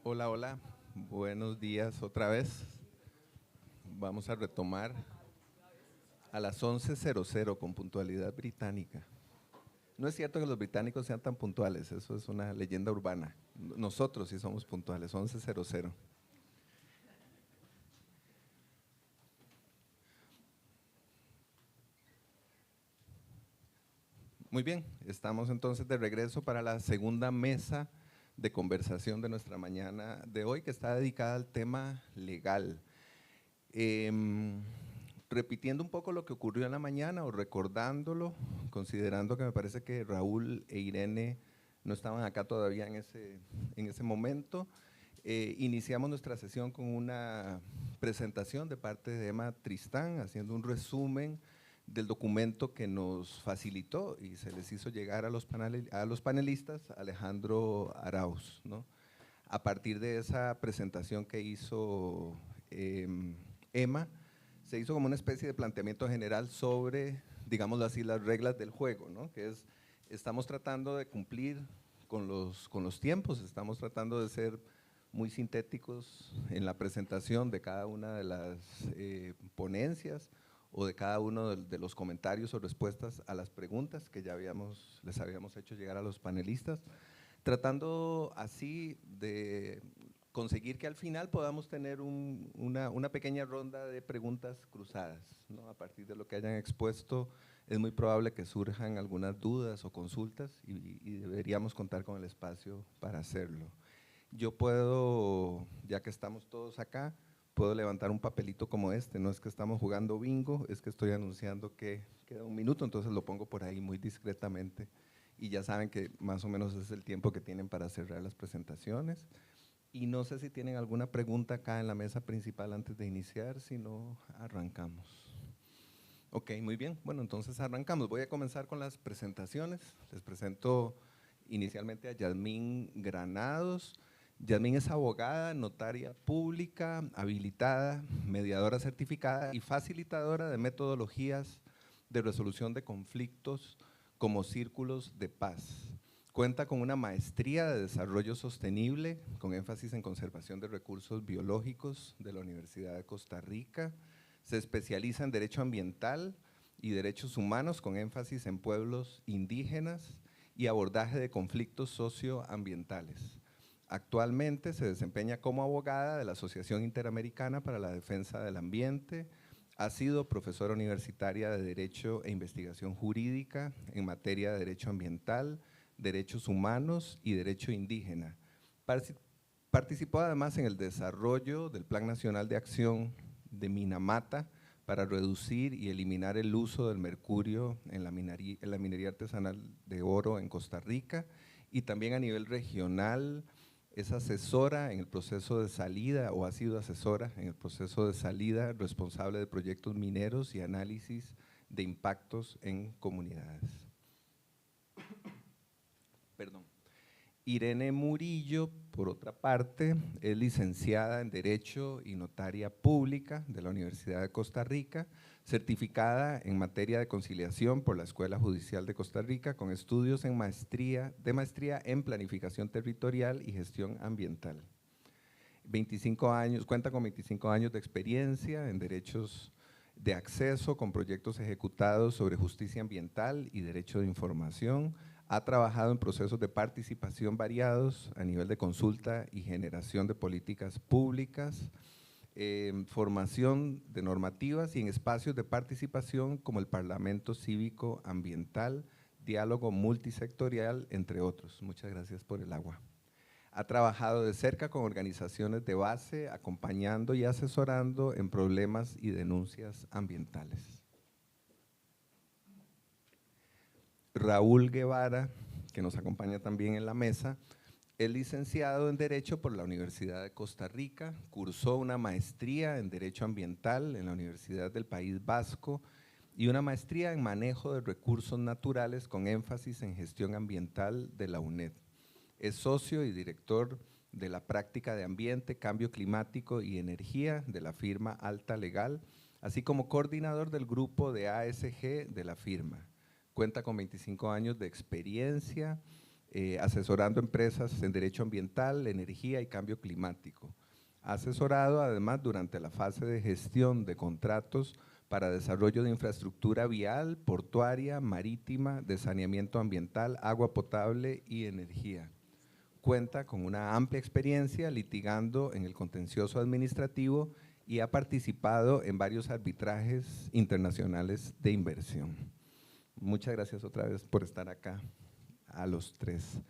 Hola, hola, buenos días otra vez. Vamos a retomar a las 11:00 con puntualidad británica. No es cierto que los británicos sean tan puntuales, eso es una leyenda urbana. Nosotros sí somos puntuales, 11:00. Muy bien, estamos entonces de regreso para la segunda mesa de conversación de nuestra mañana de hoy, que está dedicada al tema legal. Em, Repitiendo un poco lo que ocurrió en la mañana o recordándolo, considerando que me parece que Raúl e Irene no estaban acá todavía en ese momento, iniciamos nuestra sesión con una presentación de parte de Emma Tristán, haciendo un resumen del documento que nos facilitó y se les hizo llegar a los panelistas Alejandro Arauz, ¿no? A partir de esa presentación que hizo Emma, se hizo como una especie de planteamiento general sobre, digámoslo así, las reglas del juego, ¿no? Que es, estamos tratando de cumplir con los tiempos, estamos tratando de ser muy sintéticos en la presentación de cada una de las ponencias o de cada uno de los comentarios o respuestas a las preguntas que ya les habíamos hecho llegar a los panelistas, tratando así de conseguir que al final podamos tener una pequeña ronda de preguntas cruzadas, ¿no? A partir de lo que hayan expuesto, es muy probable que surjan algunas dudas o consultas y deberíamos contar con el espacio para hacerlo. Yo puedo, ya que estamos todos acá, puedo levantar un papelito como este, no es que estamos jugando bingo, es que estoy anunciando que queda un minuto, entonces lo pongo por ahí muy discretamente y ya saben que más o menos es el tiempo que tienen para cerrar las presentaciones. Y no sé si tienen alguna pregunta acá en la mesa principal antes de iniciar, si no, arrancamos. Ok, muy bien. Bueno, entonces arrancamos. Voy a comenzar con las presentaciones. Les presento inicialmente a Yasmín Granados. Yasmín es abogada, notaria pública, habilitada, mediadora certificada y facilitadora de metodologías de resolución de conflictos como círculos de paz. Cuenta con una maestría de desarrollo sostenible con énfasis en conservación de recursos biológicos de la Universidad de Costa Rica. Se especializa en derecho ambiental y derechos humanos con énfasis en pueblos indígenas y abordaje de conflictos socioambientales. Actualmente se desempeña como abogada de la Asociación Interamericana para la Defensa del Ambiente. Ha sido profesora universitaria de Derecho e Investigación Jurídica en materia de Derecho Ambiental, Derechos Humanos y Derecho Indígena. Participó además en el desarrollo del Plan Nacional de Acción de Minamata para reducir y eliminar el uso del mercurio en la minería artesanal de oro en Costa Rica, y también a nivel regional es asesora en el proceso de salida, o ha sido asesora en el proceso de salida, responsable de proyectos mineros y análisis de impactos en comunidades. Perdón. Irene Murillo, por otra parte, es licenciada en Derecho y Notaria Pública de la Universidad de Costa Rica, certificada en materia de conciliación por la Escuela Judicial de Costa Rica, con estudios de maestría en Planificación Territorial y Gestión Ambiental. 25 años, cuenta con 25 años de experiencia en derechos de acceso con proyectos ejecutados sobre justicia ambiental y derecho de información. Ha trabajado en procesos de participación variados a nivel de consulta y generación de políticas públicas, formación de normativas y en espacios de participación como el Parlamento Cívico Ambiental, diálogo multisectorial, entre otros. Muchas gracias por el agua. Ha trabajado de cerca con organizaciones de base, acompañando y asesorando en problemas y denuncias ambientales. Raúl Guevara, que nos acompaña también en la mesa, es licenciado en Derecho por la Universidad de Costa Rica, cursó una maestría en Derecho Ambiental en la Universidad del País Vasco y una maestría en Manejo de Recursos Naturales con énfasis en Gestión Ambiental de la UNED. Es socio y director de la práctica de Ambiente, Cambio Climático y Energía de la firma Alta Legal, así como coordinador del grupo de ASG de la firma. Cuenta con 25 años de experiencia asesorando empresas en derecho ambiental, energía y cambio climático. Ha asesorado además durante la fase de gestión de contratos para desarrollo de infraestructura vial, portuaria, marítima, de saneamiento ambiental, agua potable y energía. Cuenta con una amplia experiencia litigando en el contencioso administrativo y ha participado en varios arbitrajes internacionales de inversión. Muchas gracias otra vez por estar acá, a los tres.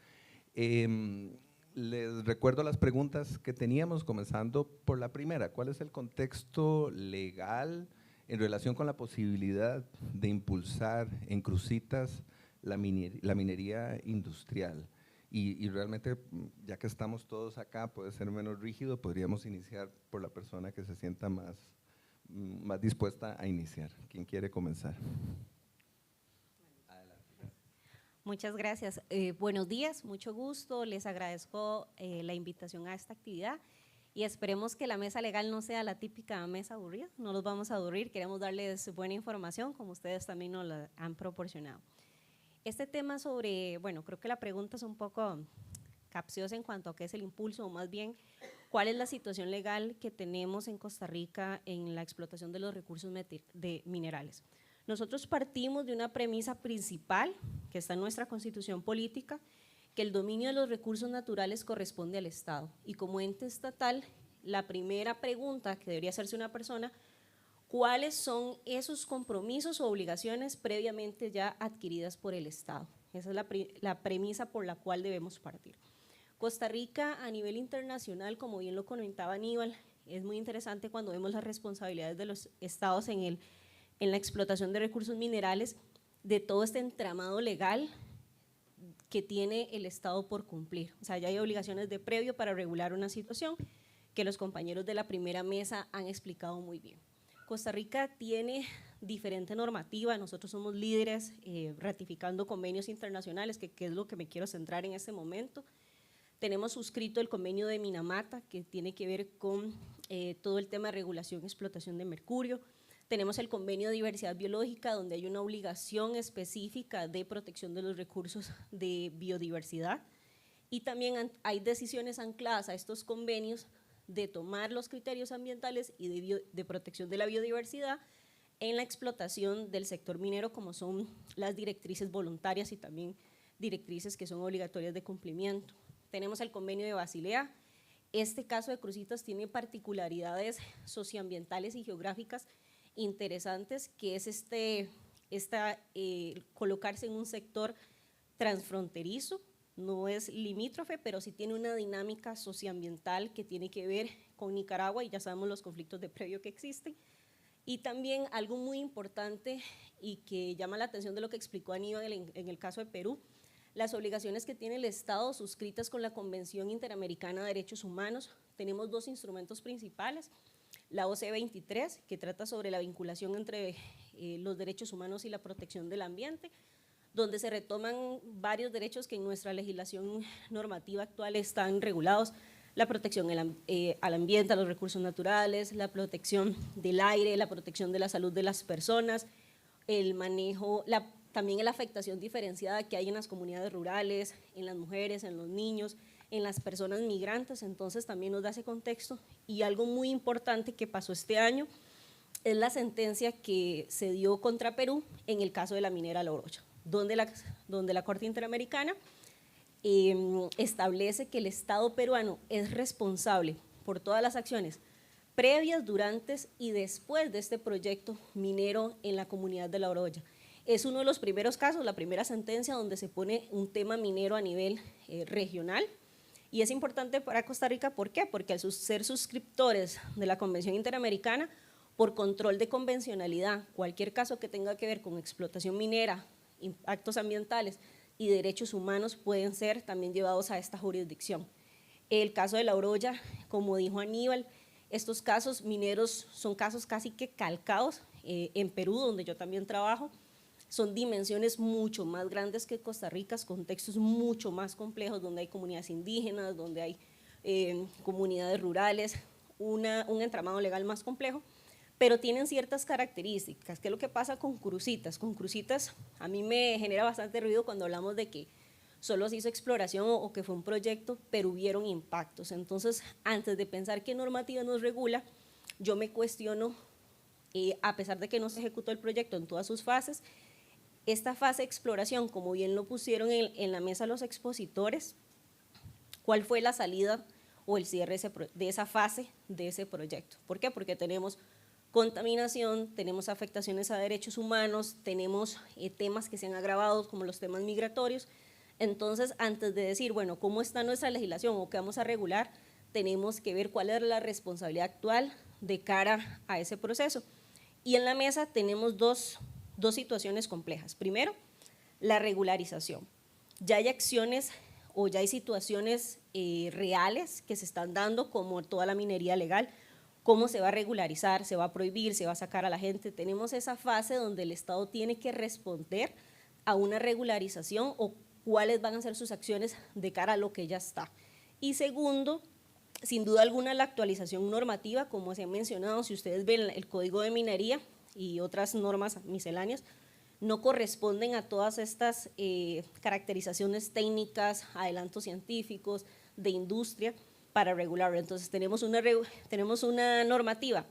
Les recuerdo las preguntas que teníamos, comenzando por la primera. ¿Cuál es el contexto legal en relación con la posibilidad de impulsar en Cruzitas la minería industrial? Y realmente, ya que estamos todos acá, puede ser menos rígido, podríamos iniciar por la persona que se sienta más dispuesta a iniciar. ¿Quién quiere comenzar? Muchas gracias. Buenos días, mucho gusto. Les agradezco la invitación a esta actividad y esperemos que la mesa legal no sea la típica mesa aburrida. No los vamos a aburrir, queremos darles buena información como ustedes también nos la han proporcionado. Este tema sobre, bueno, creo que la pregunta es un poco capciosa en cuanto a qué es el impulso, o más bien, cuál es la situación legal que tenemos en Costa Rica en la explotación de los recursos minerales. Nosotros partimos de una premisa principal que está en nuestra Constitución política, que el dominio de los recursos naturales corresponde al Estado, y como ente estatal, la primera pregunta que debería hacerse una persona: ¿cuáles son esos compromisos o obligaciones previamente ya adquiridas por el Estado? Esa es la premisa por la cual debemos partir. Costa Rica a nivel internacional, como bien lo comentaba Aníbal, es muy interesante cuando vemos las responsabilidades de los estados en la explotación de recursos minerales, de todo este entramado legal que tiene el Estado por cumplir. O sea, ya hay obligaciones de previo para regular una situación que los compañeros de la primera mesa han explicado muy bien. Costa Rica tiene diferente normativa, nosotros somos líderes ratificando convenios internacionales, que es lo que me quiero centrar en este momento. Tenemos suscrito el convenio de Minamata, que tiene que ver con todo el tema de regulación y explotación de mercurio. Tenemos el convenio de diversidad biológica, donde hay una obligación específica de protección de los recursos de biodiversidad, y también hay decisiones ancladas a estos convenios de tomar los criterios ambientales y de protección de la biodiversidad en la explotación del sector minero, como son las directrices voluntarias y también directrices que son obligatorias de cumplimiento. Tenemos el convenio de Basilea. Este caso de Cruzitas tiene particularidades socioambientales y geográficas interesantes, que es colocarse en un sector transfronterizo, no es limítrofe, pero sí tiene una dinámica socioambiental que tiene que ver con Nicaragua, y ya sabemos los conflictos de previo que existen. Y también algo muy importante y que llama la atención de lo que explicó Aníbal en el caso de Perú: las obligaciones que tiene el Estado suscritas con la Convención Interamericana de Derechos Humanos. Tenemos dos instrumentos principales: la OC 23, que trata sobre la vinculación entre los derechos humanos y la protección del ambiente, donde se retoman varios derechos que en nuestra legislación normativa actual están regulados: la protección al ambiente, a los recursos naturales, la protección del aire, la protección de la salud de las personas, el manejo, también la afectación diferenciada que hay en las comunidades rurales, en las mujeres, en los niños, en las personas migrantes. Entonces también nos da ese contexto. Y algo muy importante que pasó este año es la sentencia que se dio contra Perú en el caso de la minera La Oroya, donde la Corte Interamericana establece que el Estado peruano es responsable por todas las acciones previas, durante y después de este proyecto minero en la comunidad de La Oroya. Es uno de los primeros casos, la primera sentencia donde se pone un tema minero a nivel regional, y es importante para Costa Rica. ¿Por qué? Porque al ser suscriptores de la Convención Interamericana, por control de convencionalidad, cualquier caso que tenga que ver con explotación minera, impactos ambientales y derechos humanos pueden ser también llevados a esta jurisdicción. El caso de La Oroya, como dijo Aníbal, estos casos mineros son casos casi que calcados en Perú, donde yo también trabajo. Son dimensiones mucho más grandes que Costa Rica, contextos mucho más complejos, donde hay comunidades indígenas, donde hay comunidades rurales, un entramado legal más complejo, pero tienen ciertas características. ¿Qué es lo que pasa con Cruzitas? Con Cruzitas a mí me genera bastante ruido cuando hablamos de que solo se hizo exploración o que fue un proyecto, pero hubieron impactos. Entonces, antes de pensar qué normativa nos regula, yo me cuestiono, a pesar de que no se ejecutó el proyecto en todas sus fases, esta fase de exploración, como bien lo pusieron en la mesa los expositores, ¿cuál fue la salida o el cierre de esa fase de ese proyecto? ¿Por qué? Porque tenemos contaminación, tenemos afectaciones a derechos humanos, tenemos temas que se han agravado como los temas migratorios. Entonces, antes de decir, bueno, ¿cómo está nuestra legislación o qué vamos a regular? Tenemos que ver cuál es la responsabilidad actual de cara a ese proceso. Y en la mesa tenemos dos situaciones complejas. Primero, la regularización. Ya hay acciones o ya hay situaciones reales que se están dando, como toda la minería legal. ¿Cómo se va a regularizar? ¿Se va a prohibir? ¿Se va a sacar a la gente? Tenemos esa fase donde el Estado tiene que responder a una regularización o cuáles van a ser sus acciones de cara a lo que ya está. Y segundo, sin duda alguna, la actualización normativa, como se ha mencionado, si ustedes ven el Código de Minería y otras normas misceláneas, no corresponden a todas estas caracterizaciones técnicas, adelantos científicos, de industria para regularlo. Entonces tenemos una normativa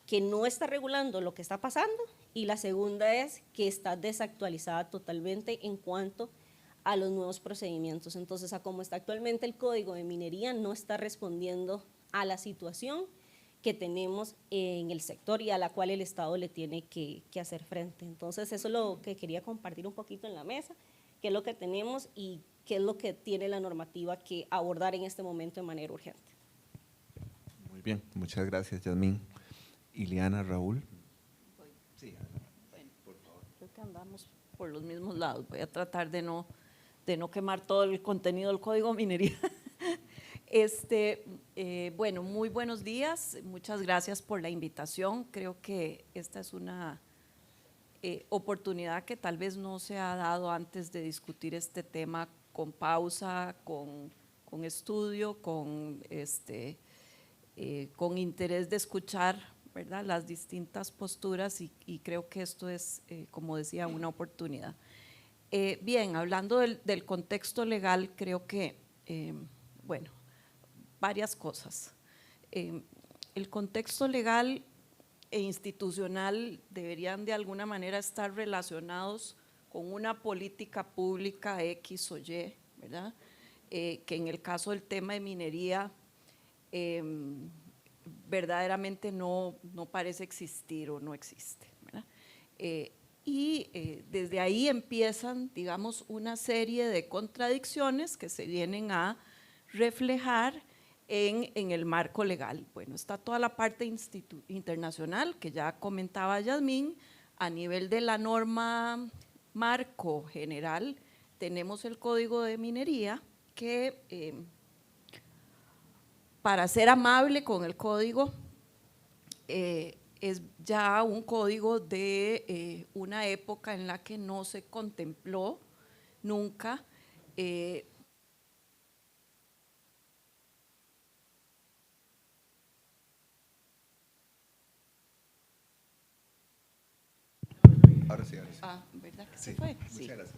que no está regulando lo que está pasando y la segunda es que está desactualizada totalmente en cuanto a los nuevos procedimientos. Entonces, a cómo está actualmente el Código de Minería no está respondiendo a la situación que tenemos en el sector y a la cual el Estado le tiene que hacer frente. Entonces, eso es lo que quería compartir un poquito en la mesa, qué es lo que tenemos y qué es lo que tiene la normativa que abordar en este momento de manera urgente. Muy bien, muchas gracias, Yasmín. Iliana, Raúl. Sí, bueno, por favor. Creo que andamos por los mismos lados. Voy a tratar de no quemar todo el contenido del Código de Minería. Bueno, muy buenos días, muchas gracias por la invitación. Creo que esta es una oportunidad que tal vez no se ha dado antes de discutir este tema con pausa, con estudio, con interés de escuchar, ¿verdad?, las distintas posturas y creo que esto es, como decía, una oportunidad. Bien, hablando del contexto legal, creo que, bueno, varias cosas. El contexto legal e institucional deberían de alguna manera estar relacionados con una política pública X o Y, ¿verdad? Que en el caso del tema de minería verdaderamente no parece existir o no existe, ¿verdad? Desde ahí empiezan, digamos, una serie de contradicciones que se vienen a reflejar en el marco legal. Bueno, está toda la parte internacional que ya comentaba Yasmín. A nivel de la norma marco general, tenemos el Código de Minería que, para ser amable con el código, es ya un código de una época en la que no se contempló nunca Ahora sí, ahora sí. ¿verdad que sí, se fue? Muchas sí. gracias.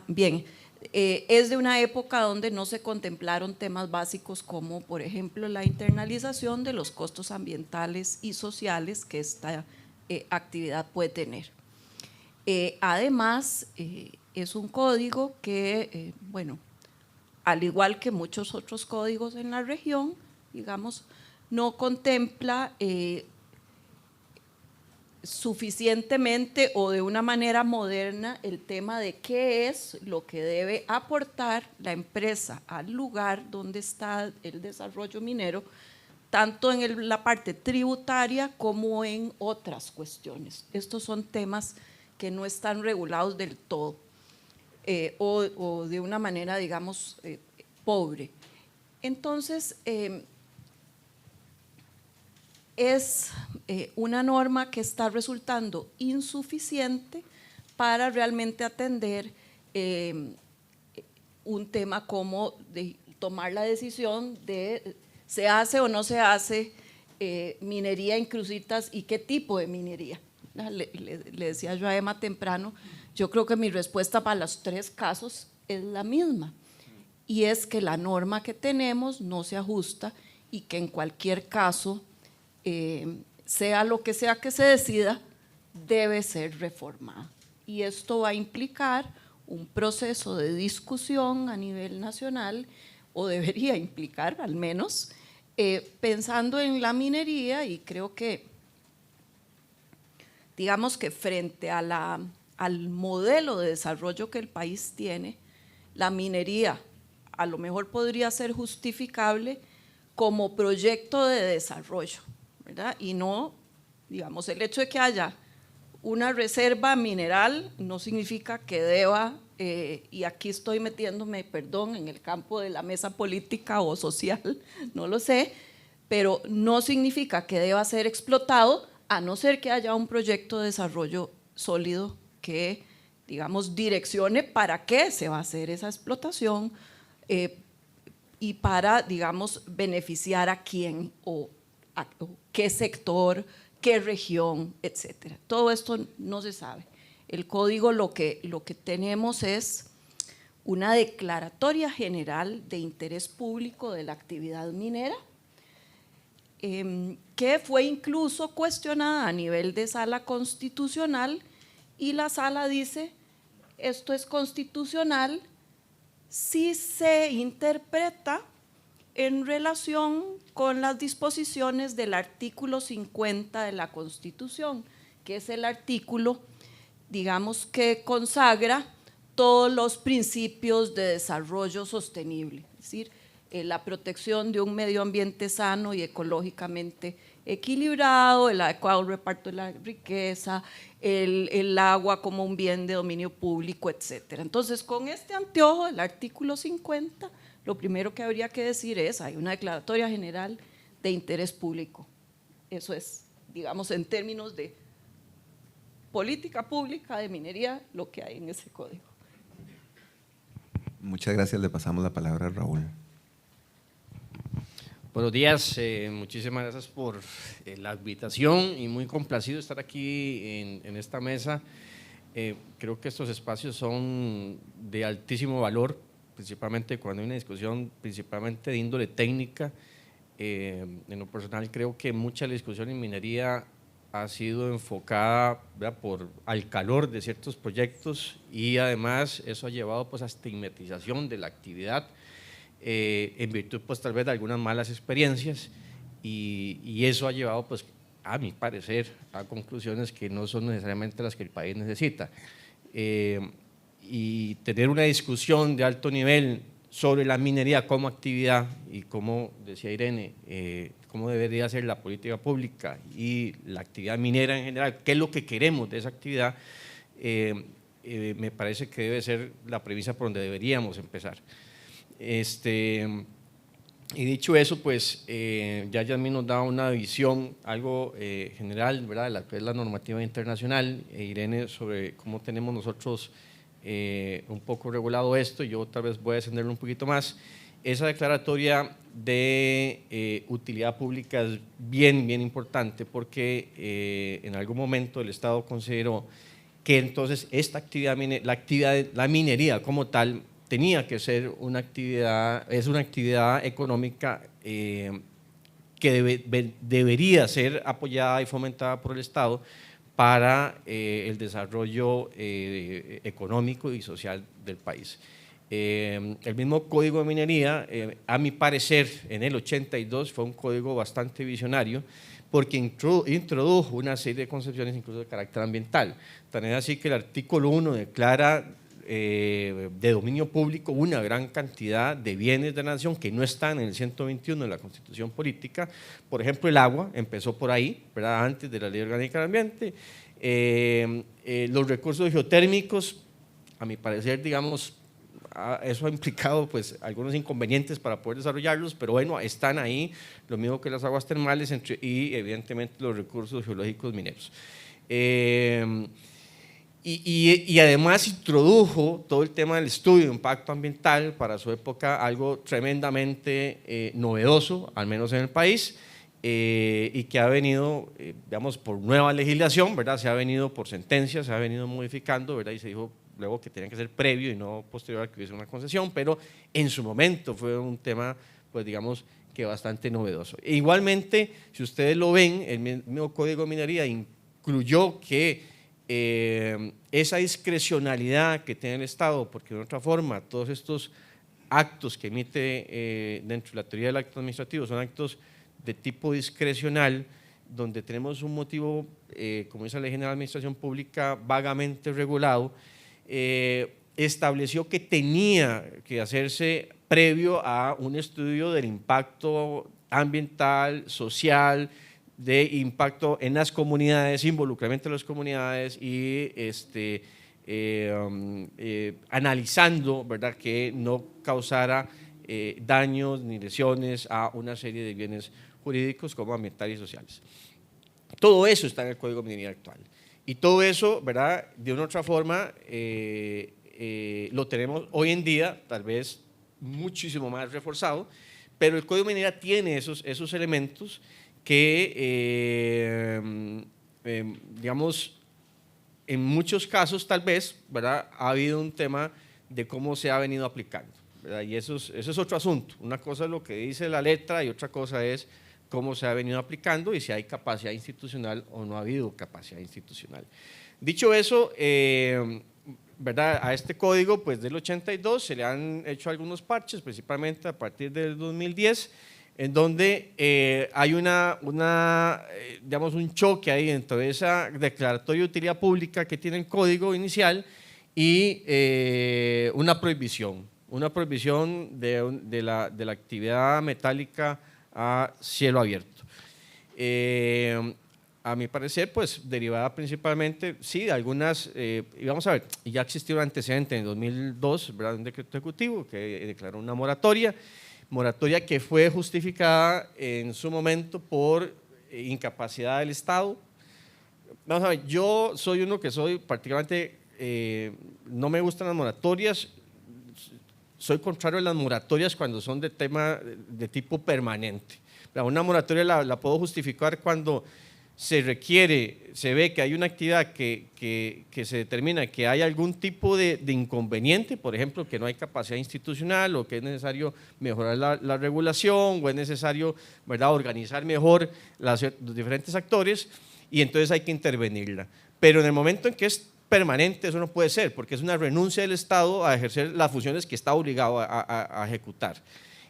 Bien, es de una época donde no se contemplaron temas básicos como, por ejemplo, la internalización de los costos ambientales y sociales que esta actividad puede tener. Además, es un código que, bueno, al igual que muchos otros códigos en la región, digamos, no contempla suficientemente o de una manera moderna el tema de qué es lo que debe aportar la empresa al lugar donde está el desarrollo minero, tanto en la parte tributaria como en otras cuestiones. Estos son temas que no están regulados del todo o de una manera, digamos, pobre. Entonces, es una norma que está resultando insuficiente para realmente atender un tema como de tomar la decisión de se hace o no se hace minería en Cruzitas y qué tipo de minería. Le decía yo a Emma temprano, yo creo que mi respuesta para los tres casos es la misma, y es que la norma que tenemos no se ajusta y que en cualquier caso, sea lo que sea que se decida, debe ser reformada. Y esto va a implicar un proceso de discusión a nivel nacional, o debería implicar al menos, pensando en la minería, y creo que, digamos que frente a al modelo de desarrollo que el país tiene, la minería a lo mejor podría ser justificable como proyecto de desarrollo, ¿verdad? Y no, digamos, el hecho de que haya una reserva mineral no significa que deba, y aquí estoy metiéndome, perdón, en el campo de la mesa política o social, no lo sé, pero no significa que deba ser explotado, a no ser que haya un proyecto de desarrollo sólido que, digamos, direccione para qué se va a hacer esa explotación, y para, digamos, beneficiar a quién o qué sector, qué región, etcétera. Todo esto no se sabe. El código lo que tenemos es una declaratoria general de interés público de la actividad minera, que fue incluso cuestionada a nivel de sala constitucional, y la sala dice, esto es constitucional si se interpreta en relación con las disposiciones del artículo 50 de la Constitución, que es el artículo, digamos, que consagra todos los principios de desarrollo sostenible, es decir, la protección de un medio ambiente sano y ecológicamente equilibrado, el adecuado reparto de la riqueza, el agua como un bien de dominio público, etcétera. Entonces, con este anteojo del artículo 50, lo primero que habría que decir es, hay una declaratoria general de interés público. Eso es, digamos, en términos de política pública de minería, lo que hay en ese código. Muchas gracias, le pasamos la palabra a Raúl. Buenos días, muchísimas gracias por la invitación y muy complacido de estar aquí en esta mesa. Creo que estos espacios son de altísimo valor, principalmente cuando hay una discusión principalmente de índole técnica. En lo personal creo que mucha de la discusión en minería ha sido enfocada, ¿verdad?, al calor de ciertos proyectos, y además eso ha llevado pues a estigmatización de la actividad, en virtud pues tal vez de algunas malas experiencias, y eso ha llevado pues a mi parecer a conclusiones que no son necesariamente las que el país necesita, y tener una discusión de alto nivel sobre la minería como actividad y como decía Irene, cómo debería ser la política pública y la actividad minera en general, qué es lo que queremos de esa actividad, me parece que debe ser la premisa por donde deberíamos empezar. Y dicho eso, pues ya Yasmín nos da una visión algo general, ¿verdad?, de la que es la normativa internacional, Irene sobre cómo tenemos nosotros un poco regulado esto. Yo tal vez voy a extenderlo un poquito más. Esa declaratoria de utilidad pública es bien importante, porque en algún momento el Estado consideró que entonces esta actividad, la minería como tal, tenía que ser una actividad, es una actividad económica que debería ser apoyada y fomentada por el Estado para el desarrollo económico y social del país. El mismo Código de Minería, a mi parecer, en el 82 fue un código bastante visionario, porque introdujo una serie de concepciones incluso de carácter ambiental. Tan es así que el artículo 1 declara de dominio público una gran cantidad de bienes de la nación que no están en el 121 de la Constitución Política. Por ejemplo, el agua empezó por ahí, ¿verdad?, antes de la Ley Orgánica del Ambiente. Los recursos geotérmicos, a mi parecer, digamos, eso ha implicado pues algunos inconvenientes para poder desarrollarlos, pero bueno, están ahí, lo mismo que las aguas termales y evidentemente los recursos geológicos mineros. Y además introdujo todo el tema del estudio de impacto ambiental, para su época algo tremendamente novedoso, al menos en el país, y que ha venido, digamos, por nueva legislación, ¿verdad?, se ha venido por sentencias, se ha venido modificando, ¿verdad?, y se dijo, luego que tenía que ser previo y no posterior a que hubiese una concesión, pero en su momento fue un tema, pues digamos, que bastante novedoso. E igualmente, si ustedes lo ven, el mismo Código de Minería incluyó que esa discrecionalidad que tiene el Estado, porque de otra forma todos estos actos que emite dentro de la teoría del acto administrativo son actos de tipo discrecional, donde tenemos un motivo, como dice la Ley General de Administración Pública, vagamente regulado, estableció que tenía que hacerse previo a un estudio del impacto ambiental, social, de impacto en las comunidades, involucramiento de las comunidades y analizando, ¿verdad?, que no causara daños ni lesiones a una serie de bienes jurídicos como ambientales y sociales. Todo eso está en el Código de Minería actual. Y todo eso, ¿verdad?, de una u otra forma, lo tenemos hoy en día, tal vez muchísimo más reforzado, pero el Código de Minería tiene esos elementos que, digamos, en muchos casos tal vez, ¿verdad?, ha habido un tema de cómo se ha venido aplicando, ¿verdad? Y eso es otro asunto. Una cosa es lo que dice la letra y otra cosa es cómo se ha venido aplicando y si hay capacidad institucional o no ha habido capacidad institucional. Dicho eso, ¿verdad?, a este código, pues del 82 se le han hecho algunos parches, principalmente a partir del 2010, en donde hay digamos, un choque ahí dentro de esa declaratoria de utilidad pública que tiene el código inicial y una prohibición de la actividad metálica a cielo abierto. A mi parecer, pues derivada principalmente, sí, de algunas, y vamos a ver, ya existió un antecedente en 2002, ¿verdad?, un decreto ejecutivo que declaró una moratoria que fue justificada en su momento por incapacidad del Estado. Vamos a ver, yo soy uno que soy particularmente, no me gustan las moratorias, soy contrario a las moratorias cuando son de tipo permanente. Una moratoria la puedo justificar cuando se ve que hay una actividad que se determina que hay algún tipo de inconveniente, por ejemplo, que no hay capacidad institucional o que es necesario mejorar la regulación o es necesario, ¿verdad?, organizar mejor los diferentes actores y entonces hay que intervenirla. Pero en el momento en que es permanente eso no puede ser porque es una renuncia del Estado a ejercer las funciones que está obligado a ejecutar.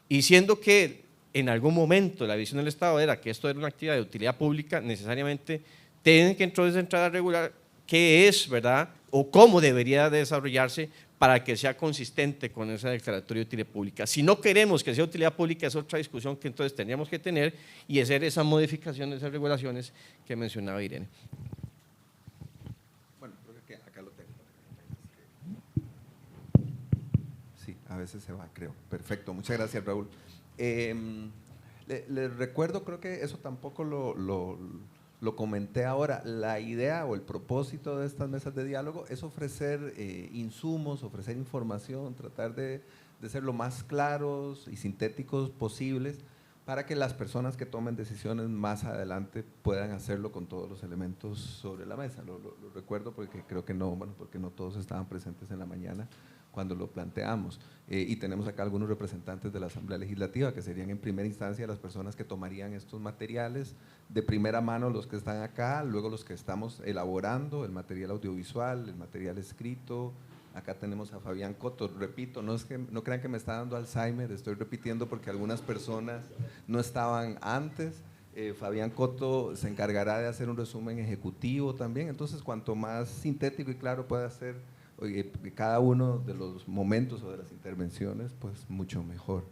Y siendo que en algún momento la visión del Estado era que esto era una actividad de utilidad pública, necesariamente tienen que entonces entrar a regular qué es, ¿verdad?, o cómo debería desarrollarse para que sea consistente con esa declaratoria de utilidad pública. Si no queremos que sea utilidad pública, es otra discusión que entonces tendríamos que tener y hacer esa modificación de esas regulaciones que mencionaba Irene. Bueno, creo que acá lo tengo. Sí, a veces se va, creo. Perfecto, muchas gracias, Raúl. Les recuerdo, creo que eso tampoco lo comenté ahora, la idea o el propósito de estas mesas de diálogo es ofrecer insumos, ofrecer información, tratar de ser lo más claros y sintéticos posibles para que las personas que tomen decisiones más adelante puedan hacerlo con todos los elementos sobre la mesa. Lo recuerdo porque creo que porque no todos estaban presentes en la mañana cuando lo planteamos. Y tenemos acá algunos representantes de la Asamblea Legislativa que serían en primera instancia las personas que tomarían estos materiales de primera mano, los que están acá, luego los que estamos elaborando, el material audiovisual, el material escrito. Acá tenemos a Fabián Coto, repito, no crean que me está dando Alzheimer, estoy repitiendo porque algunas personas no estaban antes. Fabián Coto se encargará de hacer un resumen ejecutivo también, entonces cuanto más sintético y claro pueda ser cada uno de los momentos o de las intervenciones, pues mucho mejor.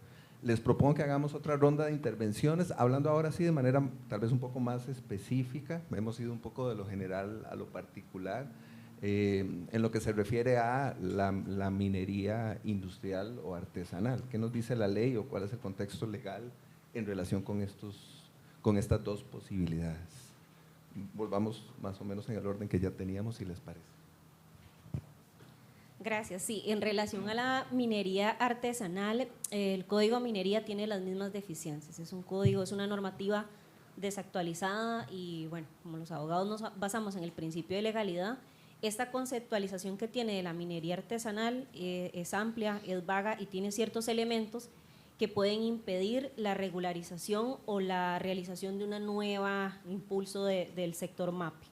Les propongo que hagamos otra ronda de intervenciones, hablando ahora sí de manera tal vez un poco más específica, hemos ido un poco de lo general a lo particular, en lo que se refiere a la minería industrial o artesanal. ¿Qué nos dice la ley o cuál es el contexto legal en relación con estas dos posibilidades? Volvamos más o menos en el orden que ya teníamos, si les parece. Gracias. Sí, en relación a la minería artesanal, el Código de Minería tiene las mismas deficiencias. Es una normativa desactualizada y, bueno, como los abogados nos basamos en el principio de legalidad, Esta conceptualización que tiene de la minería artesanal es amplia, es vaga y tiene ciertos elementos que pueden impedir la regularización o la realización de una nueva impulso del sector MAPE.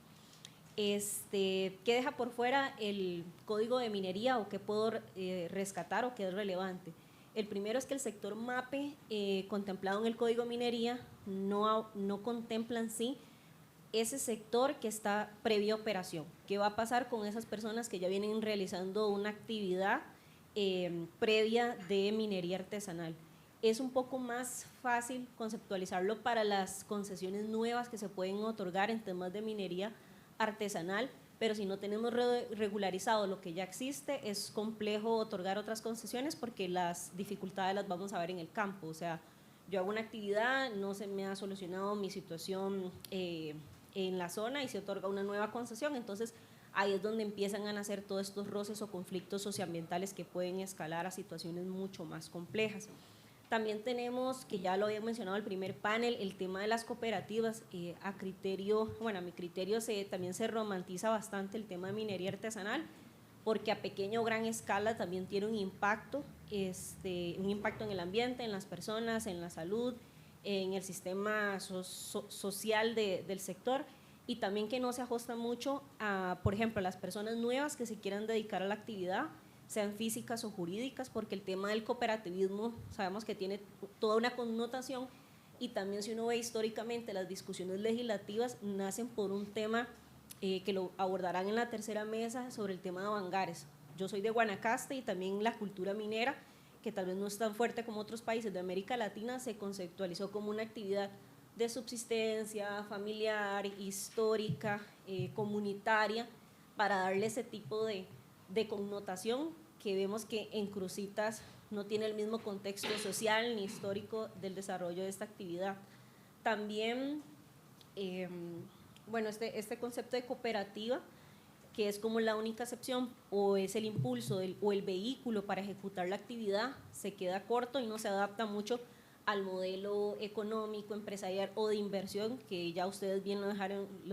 ¿Qué deja por fuera el código de minería o qué puedo rescatar o qué es relevante? El primero es que el sector MAPE contemplado en el código de minería no contempla en sí ese sector que está previa operación. ¿Qué va a pasar con esas personas que ya vienen realizando una actividad previa de minería artesanal? Es un poco más fácil conceptualizarlo para las concesiones nuevas que se pueden otorgar en temas de minería artesanal, pero si no tenemos regularizado lo que ya existe, es complejo otorgar otras concesiones porque las dificultades las vamos a ver en el campo. O sea, yo hago una actividad, no se me ha solucionado mi situación en la zona y se otorga una nueva concesión, entonces ahí es donde empiezan a nacer todos estos roces o conflictos socioambientales que pueden escalar a situaciones mucho más complejas. También tenemos, que ya lo había mencionado el primer panel, el tema de las cooperativas. A mi criterio también se romantiza bastante el tema de minería artesanal, porque a pequeña o gran escala también tiene un impacto en el ambiente, en las personas, en la salud, en el sistema social del sector, y también que no se ajusta mucho a, por ejemplo, a las personas nuevas que se quieran dedicar a la actividad, sean físicas o jurídicas, porque el tema del cooperativismo sabemos que tiene toda una connotación, y también si uno ve históricamente las discusiones legislativas nacen por un tema que lo abordarán en la tercera mesa sobre el tema de bangares. Yo soy de Guanacaste y también la cultura minera, que tal vez no es tan fuerte como otros países de América Latina, se conceptualizó como una actividad de subsistencia, familiar, histórica, comunitaria, para darle ese tipo de connotación que vemos que en Cruzitas no tiene el mismo contexto social ni histórico del desarrollo de esta actividad. También, este concepto de cooperativa, que es como la única excepción o es el impulso o el vehículo para ejecutar la actividad, se queda corto y no se adapta mucho al modelo económico, empresarial o de inversión, que ya ustedes bien lo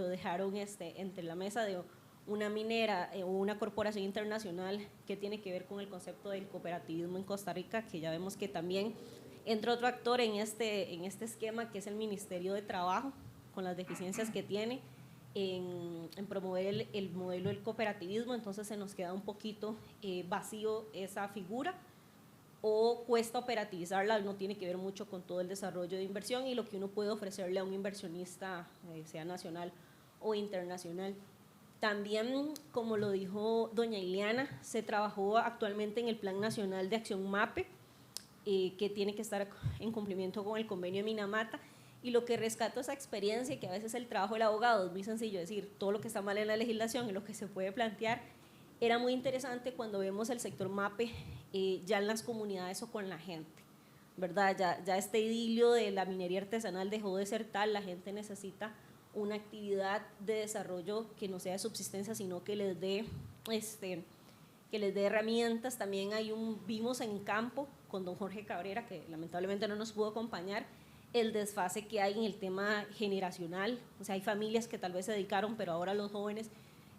dejaron entre la mesa, de una minera o una corporación internacional que tiene que ver con el concepto del cooperativismo en Costa Rica, que ya vemos que también entra otro actor en este esquema, que es el Ministerio de Trabajo, con las deficiencias que tiene en promover el modelo del cooperativismo. Entonces se nos queda un poquito vacío esa figura, o cuesta operativizarla, no tiene que ver mucho con todo el desarrollo de inversión y lo que uno puede ofrecerle a un inversionista, sea nacional o internacional. También, como lo dijo doña Ileana, se trabajó actualmente en el Plan Nacional de Acción MAPE, que tiene que estar en cumplimiento con el convenio de Minamata, y lo que rescato esa experiencia, que a veces el trabajo del abogado es muy sencillo, decir todo lo que está mal en la legislación y lo que se puede plantear. Era muy interesante cuando vemos el sector MAPE ya en las comunidades o con la gente, ¿verdad? Ya este idilio de la minería artesanal dejó de ser tal, la gente necesita una actividad de desarrollo que no sea de subsistencia, sino que les dé herramientas. También vimos en campo con don Jorge Cabrera, que lamentablemente no nos pudo acompañar, el desfase que hay en el tema generacional. O sea, hay familias que tal vez se dedicaron, pero ahora los jóvenes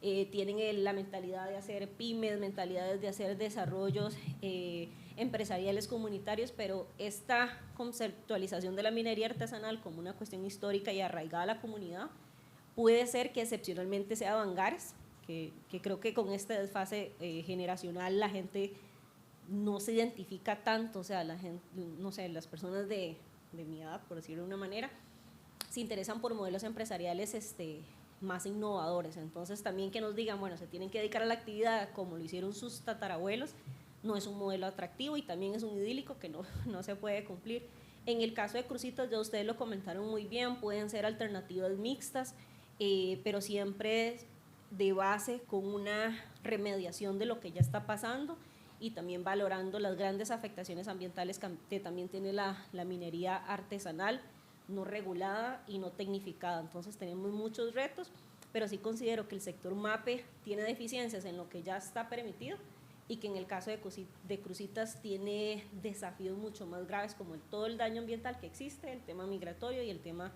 tienen la mentalidad de hacer pymes, mentalidades de hacer desarrollos empresariales comunitarios, pero esta conceptualización de la minería artesanal como una cuestión histórica y arraigada a la comunidad puede ser que excepcionalmente sea Bangares, que creo que con este desfase generacional la gente no se identifica tanto. O sea, la gente, no sé, las personas de mi edad, por decirlo de una manera, se interesan por modelos empresariales más innovadores. Entonces también que nos digan, bueno, se tienen que dedicar a la actividad como lo hicieron sus tatarabuelos, no es un modelo atractivo y también es un idílico que no se puede cumplir. En el caso de Cruzitas, ya ustedes lo comentaron muy bien, pueden ser alternativas mixtas, pero siempre de base con una remediación de lo que ya está pasando y también valorando las grandes afectaciones ambientales que también tiene la minería artesanal, no regulada y no tecnificada. Entonces tenemos muchos retos, pero sí considero que el sector MAPE tiene deficiencias en lo que ya está permitido y que en el caso de Cruzitas tiene desafíos mucho más graves, como todo el daño ambiental que existe, el tema migratorio y el tema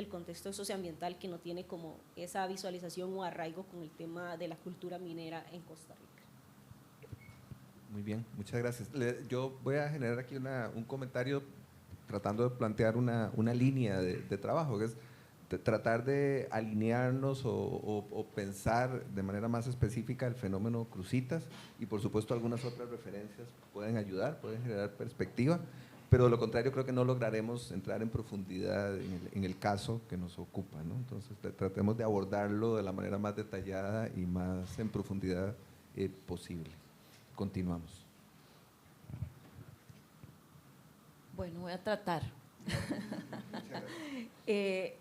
del contexto socioambiental que no tiene como esa visualización o arraigo con el tema de la cultura minera en Costa Rica. Muy bien, muchas gracias. Yo voy a generar aquí un comentario tratando de plantear una línea de trabajo, que es tratar de alinearnos o pensar de manera más específica el fenómeno Cruzitas, y por supuesto algunas otras referencias pueden ayudar, pueden generar perspectiva, pero de lo contrario creo que no lograremos entrar en profundidad en el caso que nos ocupa, ¿no? Entonces tratemos de abordarlo de la manera más detallada y más en profundidad posible. Continuamos. Bueno, voy a tratar.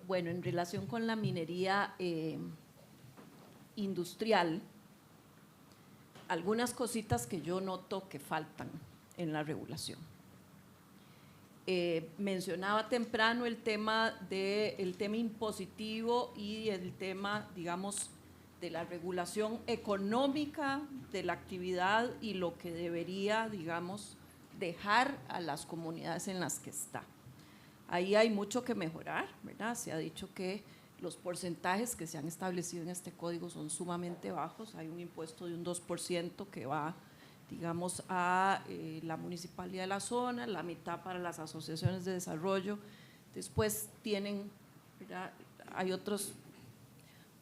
Bueno, en relación con la minería industrial, algunas cositas que yo noto que faltan en la regulación. Mencionaba temprano el tema impositivo y el tema, digamos, de la regulación económica de la actividad y lo que debería, digamos, dejar a las comunidades en las que está. Ahí hay mucho que mejorar, ¿verdad? Se ha dicho que los porcentajes que se han establecido en este código son sumamente bajos. Hay un impuesto de un 2% que va, digamos, a la municipalidad de la zona, la mitad para las asociaciones de desarrollo. Después tienen, ¿verdad? Hay otros,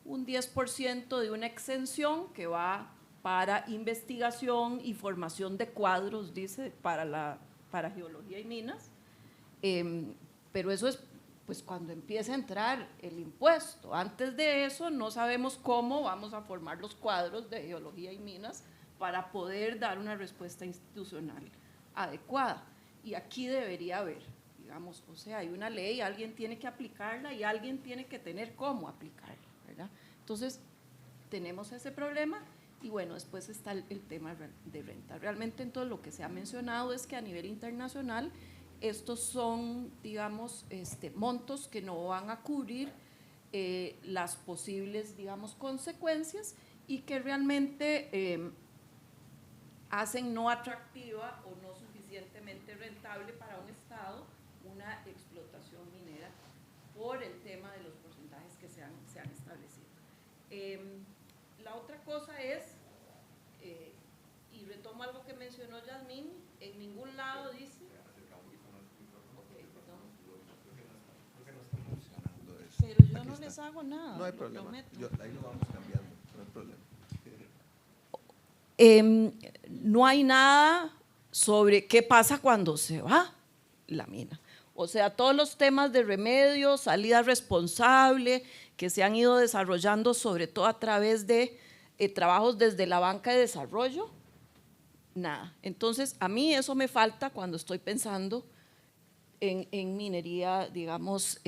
un 10% de una exención que va para investigación y formación de cuadros, dice, para geología y minas. Pero eso es pues cuando empieza a entrar el impuesto. Antes de eso no sabemos cómo vamos a formar los cuadros de geología y minas para poder dar una respuesta institucional adecuada. Y aquí debería haber, digamos, o sea, hay una ley, alguien tiene que aplicarla y alguien tiene que tener cómo aplicarla, ¿verdad? Entonces, tenemos ese problema. Y bueno, después está el tema de renta. Realmente entonces lo que se ha mencionado es que a nivel internacional estos son, digamos, montos que no van a cubrir las posibles, digamos, consecuencias y que realmente hacen no atractiva o no suficientemente rentable para un Estado una explotación minera por el tema de los porcentajes que se han establecido. La otra cosa es, y retomo algo que mencionó Yasmín, en ningún lado dice… Pero yo no les hago nada. No hay problema, ahí lo vamos cambiando, no hay problema. No hay nada sobre qué pasa cuando se va la mina. O sea, todos los temas de remedio, salida responsable, que se han ido desarrollando sobre todo a través de trabajos desde la banca de desarrollo, nada. Entonces, a mí eso me falta cuando estoy pensando en minería, digamos,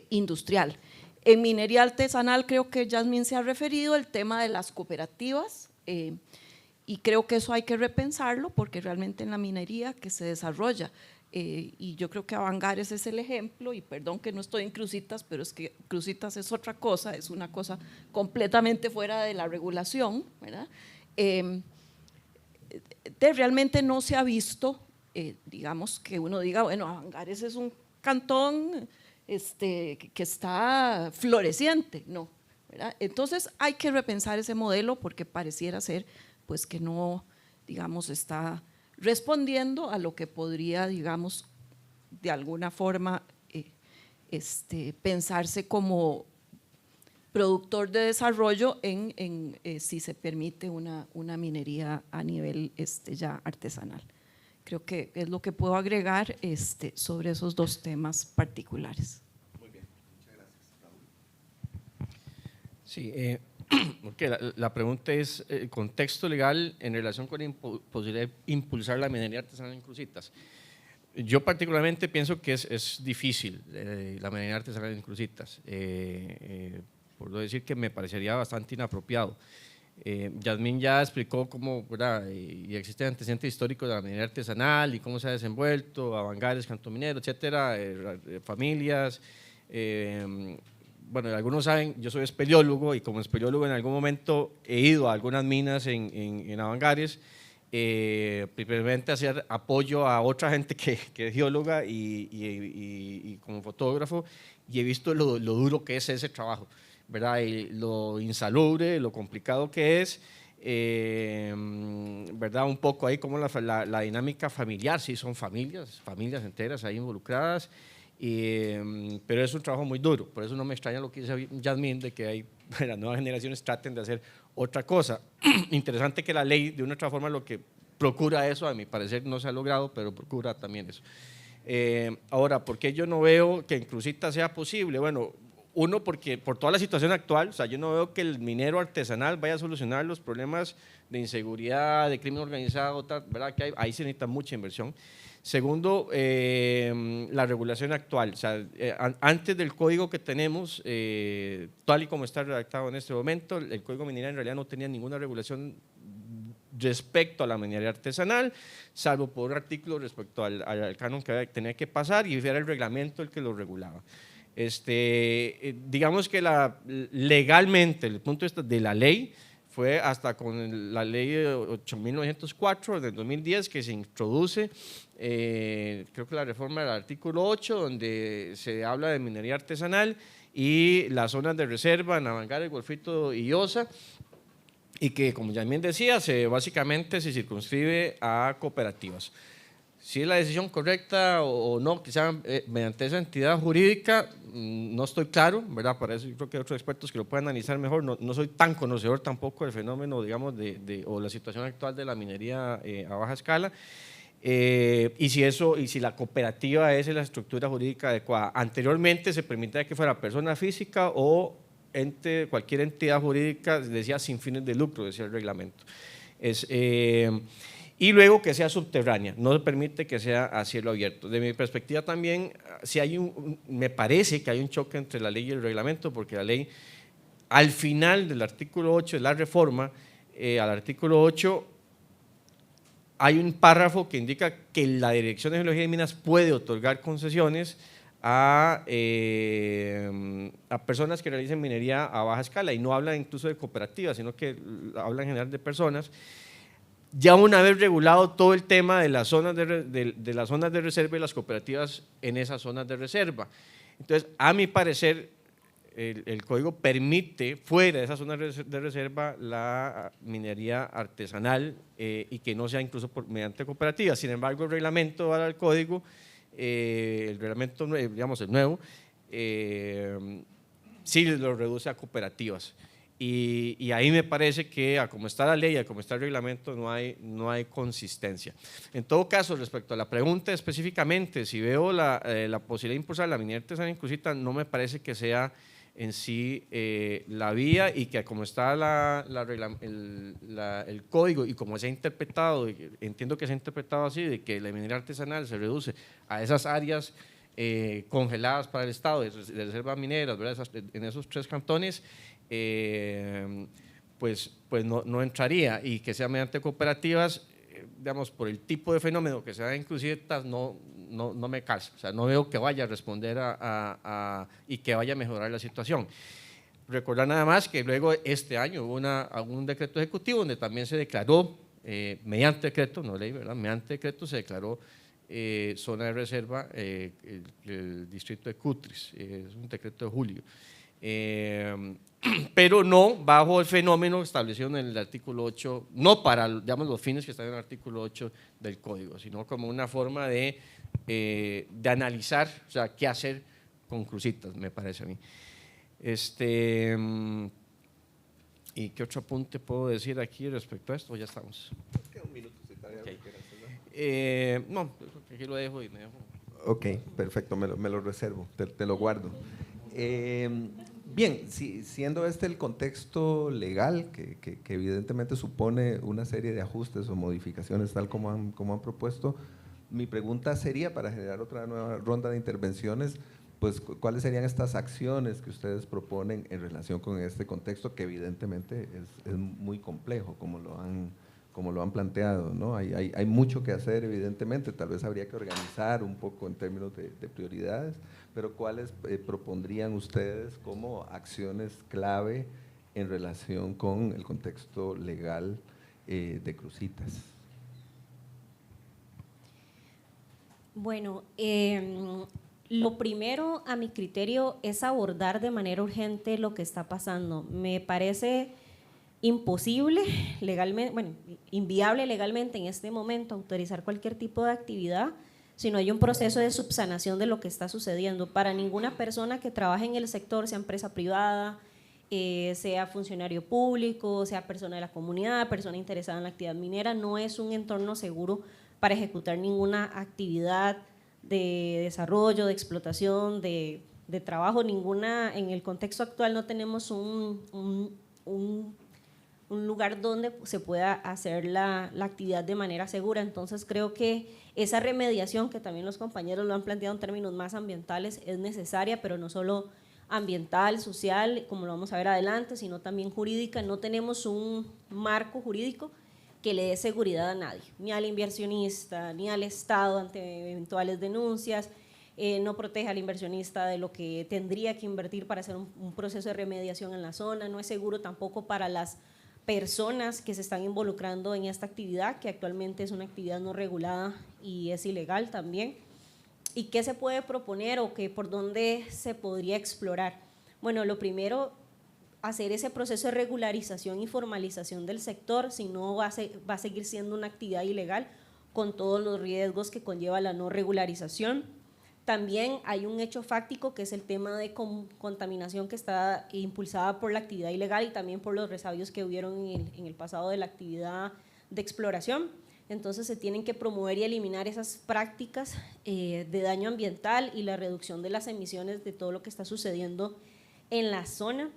industrial. En minería artesanal creo que Yasmín se ha referido al tema de las cooperativas y creo que eso hay que repensarlo porque realmente en la minería que se desarrolla y yo creo que Avangares es el ejemplo, y perdón que no estoy en Cruzitas, pero es que Cruzitas es otra cosa, es una cosa completamente fuera de la regulación, ¿verdad? Realmente no se ha visto, digamos, que uno diga, bueno, Avangares es un cantón que está floreciente, no, ¿verdad? Entonces hay que repensar ese modelo porque pareciera ser pues que no, digamos, está respondiendo a lo que podría, digamos, de alguna forma pensarse como productor de desarrollo si se permite una minería a nivel ya artesanal. Creo que es lo que puedo agregar sobre esos dos temas particulares. Muy bien, muchas gracias. Raúl. Sí, okay, la pregunta es el contexto legal en relación con la posibilidad de impulsar la minería artesanal en Cruzitas. Yo particularmente pienso que es difícil la minería artesanal en Cruzitas, por no decir que me parecería bastante inapropiado. Yasmín ya explicó cómo y existe antecedente histórico de la minería artesanal y cómo se ha desenvuelto, Avangares, Cantón Minero, etcétera, familias. Bueno, algunos saben, yo soy espeleólogo y como espeleólogo en algún momento he ido a algunas minas en Avangares Primeramente hacer apoyo a otra gente que es geóloga y como fotógrafo, y he visto lo duro que es ese trabajo, ¿verdad? Y lo insalubre, lo complicado que es, ¿verdad? Un poco ahí como la dinámica familiar, sí, son familias enteras ahí involucradas, pero es un trabajo muy duro. Por eso no me extraña lo que dice Yasmín, de que las nuevas generaciones traten de hacer otra cosa. Interesante que la ley, de una otra forma, lo que procura eso, a mi parecer no se ha logrado, pero procura también eso. Ahora, ¿por qué yo no veo que en Cruzitas sea posible? Bueno, uno, porque por toda la situación actual, o sea, yo no veo que el minero artesanal vaya a solucionar los problemas de inseguridad, de crimen organizado, ¿verdad? Que ahí se necesita mucha inversión. Segundo, la regulación actual, o sea, antes del código que tenemos, tal y como está redactado en este momento, el código minero en realidad no tenía ninguna regulación respecto a la minería artesanal, salvo por un artículo respecto al canon que tenía que pasar, y era el reglamento el que lo regulaba. Digamos que legalmente, desde el punto de vista de la ley, fue hasta con la ley 8.904 del 2010 que se introduce, creo que la reforma del artículo 8, donde se habla de minería artesanal y las zonas de reserva, Navangar, El Golfito y Osa, y que, como Yasmín decía, básicamente se circunscribe a cooperativas. Si es la decisión correcta o no, que sea mediante esa entidad jurídica, no estoy claro, ¿verdad? Para eso yo creo que hay otros expertos que lo pueden analizar mejor. No soy tan conocedor tampoco del fenómeno, digamos, o la situación actual de la minería a baja escala. Y si la cooperativa es la estructura jurídica adecuada. Anteriormente se permitía que fuera persona física o cualquier entidad jurídica, decía sin fines de lucro, decía el reglamento. Y luego que sea subterránea, no se permite que sea a cielo abierto. De mi perspectiva también, me parece que hay un choque entre la ley y el reglamento, porque la ley, al final del artículo 8 de la reforma, al artículo 8, hay un párrafo que indica que la Dirección de Geología y Minas puede otorgar concesiones a personas que realicen minería a baja escala, y no habla incluso de cooperativas, sino que habla en general de personas. Ya una vez regulado todo el tema de las zonas de las zonas de reserva y las cooperativas en esas zonas de reserva. Entonces, a mi parecer, el código permite fuera de esas zonas de reserva la minería artesanal y que no sea incluso mediante cooperativas. Sin embargo, el reglamento al código, el reglamento, digamos, el nuevo, sí lo reduce a cooperativas. Y ahí me parece que, a como está la ley, a como está el reglamento, no hay consistencia. En todo caso, respecto a la pregunta específicamente, si veo la posibilidad de impulsar la minería artesanal en Cruzitas, no me parece que sea en sí la vía, y que como está el código y como se ha interpretado, entiendo que se ha interpretado así, de que la minería artesanal se reduce a esas áreas congeladas para el Estado de reservas mineras, ¿verdad? En esos 3 cantones, pues no entraría, y que sea mediante cooperativas, digamos, por el tipo de fenómeno que se da en Cruzitas, no me calza, o sea, no veo que vaya a responder y que vaya a mejorar la situación. Recordar nada más que luego este año hubo un decreto ejecutivo donde también se declaró, mediante decreto, no ley, ¿verdad? Mediante decreto se declaró zona de reserva el distrito de Cutris, es un decreto de julio. Pero no bajo el fenómeno establecido en el artículo 8, no para, digamos, los fines que están en el artículo 8 del código, sino como una forma de analizar, o sea, qué hacer con Cruzitas, me parece a mí. ¿Y qué otro apunte puedo decir aquí respecto a esto? Ya estamos. Queda un minuto, si todavía Okay. quieres, ¿verdad? No, aquí lo dejo y me dejo. Ok, perfecto, me lo reservo, te lo guardo. Bien, siendo este el contexto legal, que evidentemente supone una serie de ajustes o modificaciones tal como han propuesto, mi pregunta sería, para generar otra nueva ronda de intervenciones, pues cuáles serían estas acciones que ustedes proponen en relación con este contexto, que evidentemente es muy complejo, como lo han planteado, ¿no? Hay mucho que hacer, evidentemente, tal vez habría que organizar un poco en términos de prioridades, pero ¿cuáles propondrían ustedes como acciones clave en relación con el contexto legal de Cruzitas? Bueno, lo primero, a mi criterio, es abordar de manera urgente lo que está pasando. Me parece imposible legalmente, bueno, inviable legalmente en este momento autorizar cualquier tipo de actividad si no hay un proceso de subsanación de lo que está sucediendo. Para ninguna persona que trabaje en el sector, sea empresa privada, sea funcionario público, sea persona de la comunidad, persona interesada en la actividad minera, no es un entorno seguro para ejecutar ninguna actividad de desarrollo, de explotación, de trabajo, ninguna. En el contexto actual no tenemos un lugar donde se pueda hacer la actividad de manera segura. Entonces creo que esa remediación, que también los compañeros lo han planteado en términos más ambientales, es necesaria, pero no solo ambiental, social, como lo vamos a ver adelante, sino también jurídica. No tenemos un marco jurídico que le dé seguridad a nadie, ni al inversionista, ni al Estado ante eventuales denuncias. No protege al inversionista de lo que tendría que invertir para hacer un proceso de remediación en la zona. No es seguro tampoco para las personas que se están involucrando en esta actividad, que actualmente es una actividad no regulada y es ilegal también. ¿Y qué se puede proponer o por dónde se podría explorar? Bueno, lo primero, hacer ese proceso de regularización y formalización del sector, si no va a seguir siendo una actividad ilegal con todos los riesgos que conlleva la no regularización. También hay un hecho fáctico que es el tema de contaminación que está impulsada por la actividad ilegal y también por los resabios que hubieron en el pasado de la actividad de exploración. Entonces se tienen que promover y eliminar esas prácticas de daño ambiental y la reducción de las emisiones de todo lo que está sucediendo en la zona.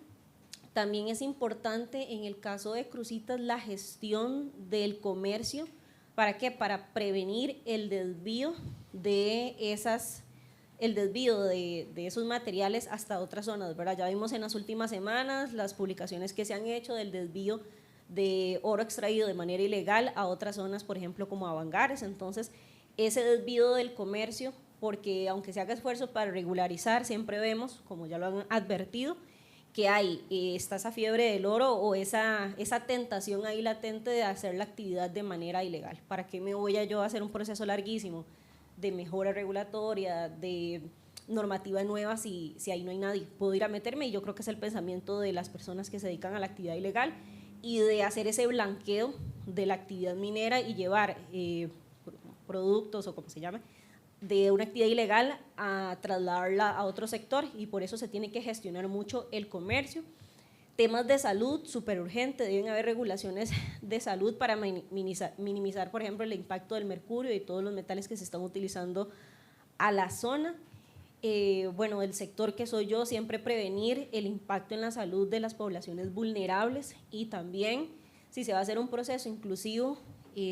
También es importante en el caso de Cruzitas la gestión del comercio. ¿Para qué? Para prevenir el desvío de esos materiales hasta otras zonas, ¿verdad? Ya vimos en las últimas semanas las publicaciones que se han hecho del desvío de oro extraído de manera ilegal a otras zonas, por ejemplo, como a Bangares. Entonces, ese desvío del comercio, porque aunque se haga esfuerzo para regularizar, siempre vemos, como ya lo han advertido, que está esa fiebre del oro o esa tentación ahí latente de hacer la actividad de manera ilegal. ¿Para qué me voy yo a hacer un proceso larguísimo de mejora regulatoria, de normativa nueva si ahí no hay nadie? Puedo ir a meterme, y yo creo que es el pensamiento de las personas que se dedican a la actividad ilegal, y de hacer ese blanqueo de la actividad minera y llevar productos o como se llame, de una actividad ilegal a trasladarla a otro sector, y por eso se tiene que gestionar mucho el comercio. Temas de salud, súper urgente, deben haber regulaciones de salud para minimizar, por ejemplo, el impacto del mercurio y todos los metales que se están utilizando a la zona. Bueno, del sector que soy yo, siempre prevenir el impacto en la salud de las poblaciones vulnerables, y también, si se va a hacer un proceso inclusivo,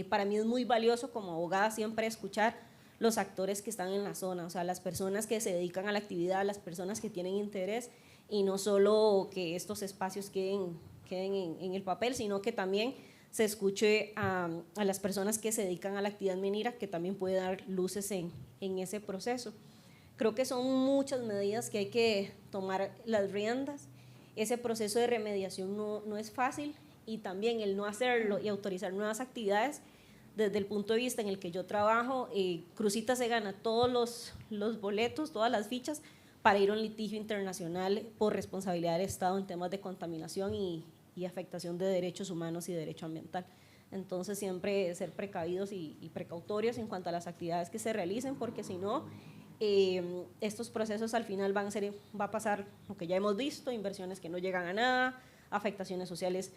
para mí es muy valioso como abogada siempre escuchar los actores que están en la zona, o sea, las personas que se dedican a la actividad, las personas que tienen interés, y no solo que estos espacios queden en el papel, sino que también se escuche a las personas que se dedican a la actividad minera, que también puede dar luces en ese proceso. Creo que son muchas medidas que hay que tomar las riendas. Ese proceso de remediación no es fácil, y también el no hacerlo y autorizar nuevas actividades, desde el punto de vista en el que yo trabajo, Cruzitas se gana todos los boletos, todas las fichas para ir a un litigio internacional por responsabilidad del Estado en temas de contaminación y afectación de derechos humanos y derecho ambiental. Entonces siempre ser precavidos y precautorios en cuanto a las actividades que se realicen, porque si no, estos procesos al final va a pasar lo que ya hemos visto: inversiones que no llegan a nada, afectaciones sociales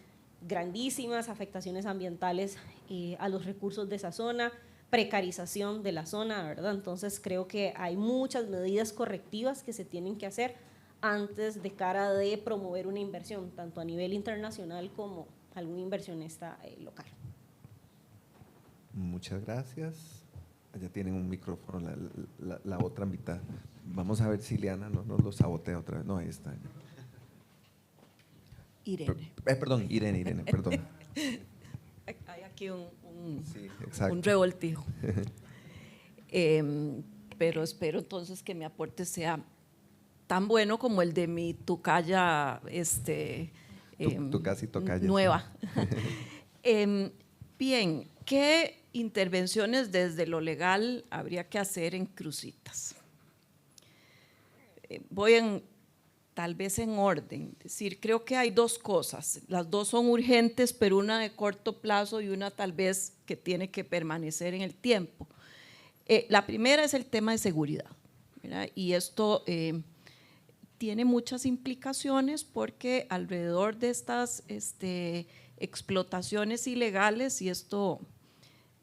grandísimas, afectaciones ambientales a los recursos de esa zona, precarización de la zona, ¿verdad? Entonces creo que hay muchas medidas correctivas que se tienen que hacer antes de cara de promover una inversión, tanto a nivel internacional como algún inversionista local. Muchas gracias. Ya tienen un micrófono la otra mitad. Vamos a ver si Liana no nos lo sabotea otra vez. No, ahí está. Irene. Perdón, Irene, perdón. Hay aquí un exacto, revoltijo. Pero espero entonces que mi aporte sea tan bueno como el de mi tocaya tu casi tocaya, nueva. Bien, ¿qué intervenciones desde lo legal habría que hacer en crucitas. Voy tal vez en orden, es decir, creo que hay dos cosas, las dos son urgentes, pero una de corto plazo y una tal vez que tiene que permanecer en el tiempo. La primera es el tema de seguridad, ¿verdad? Y esto tiene muchas implicaciones porque alrededor de estas explotaciones ilegales, y esto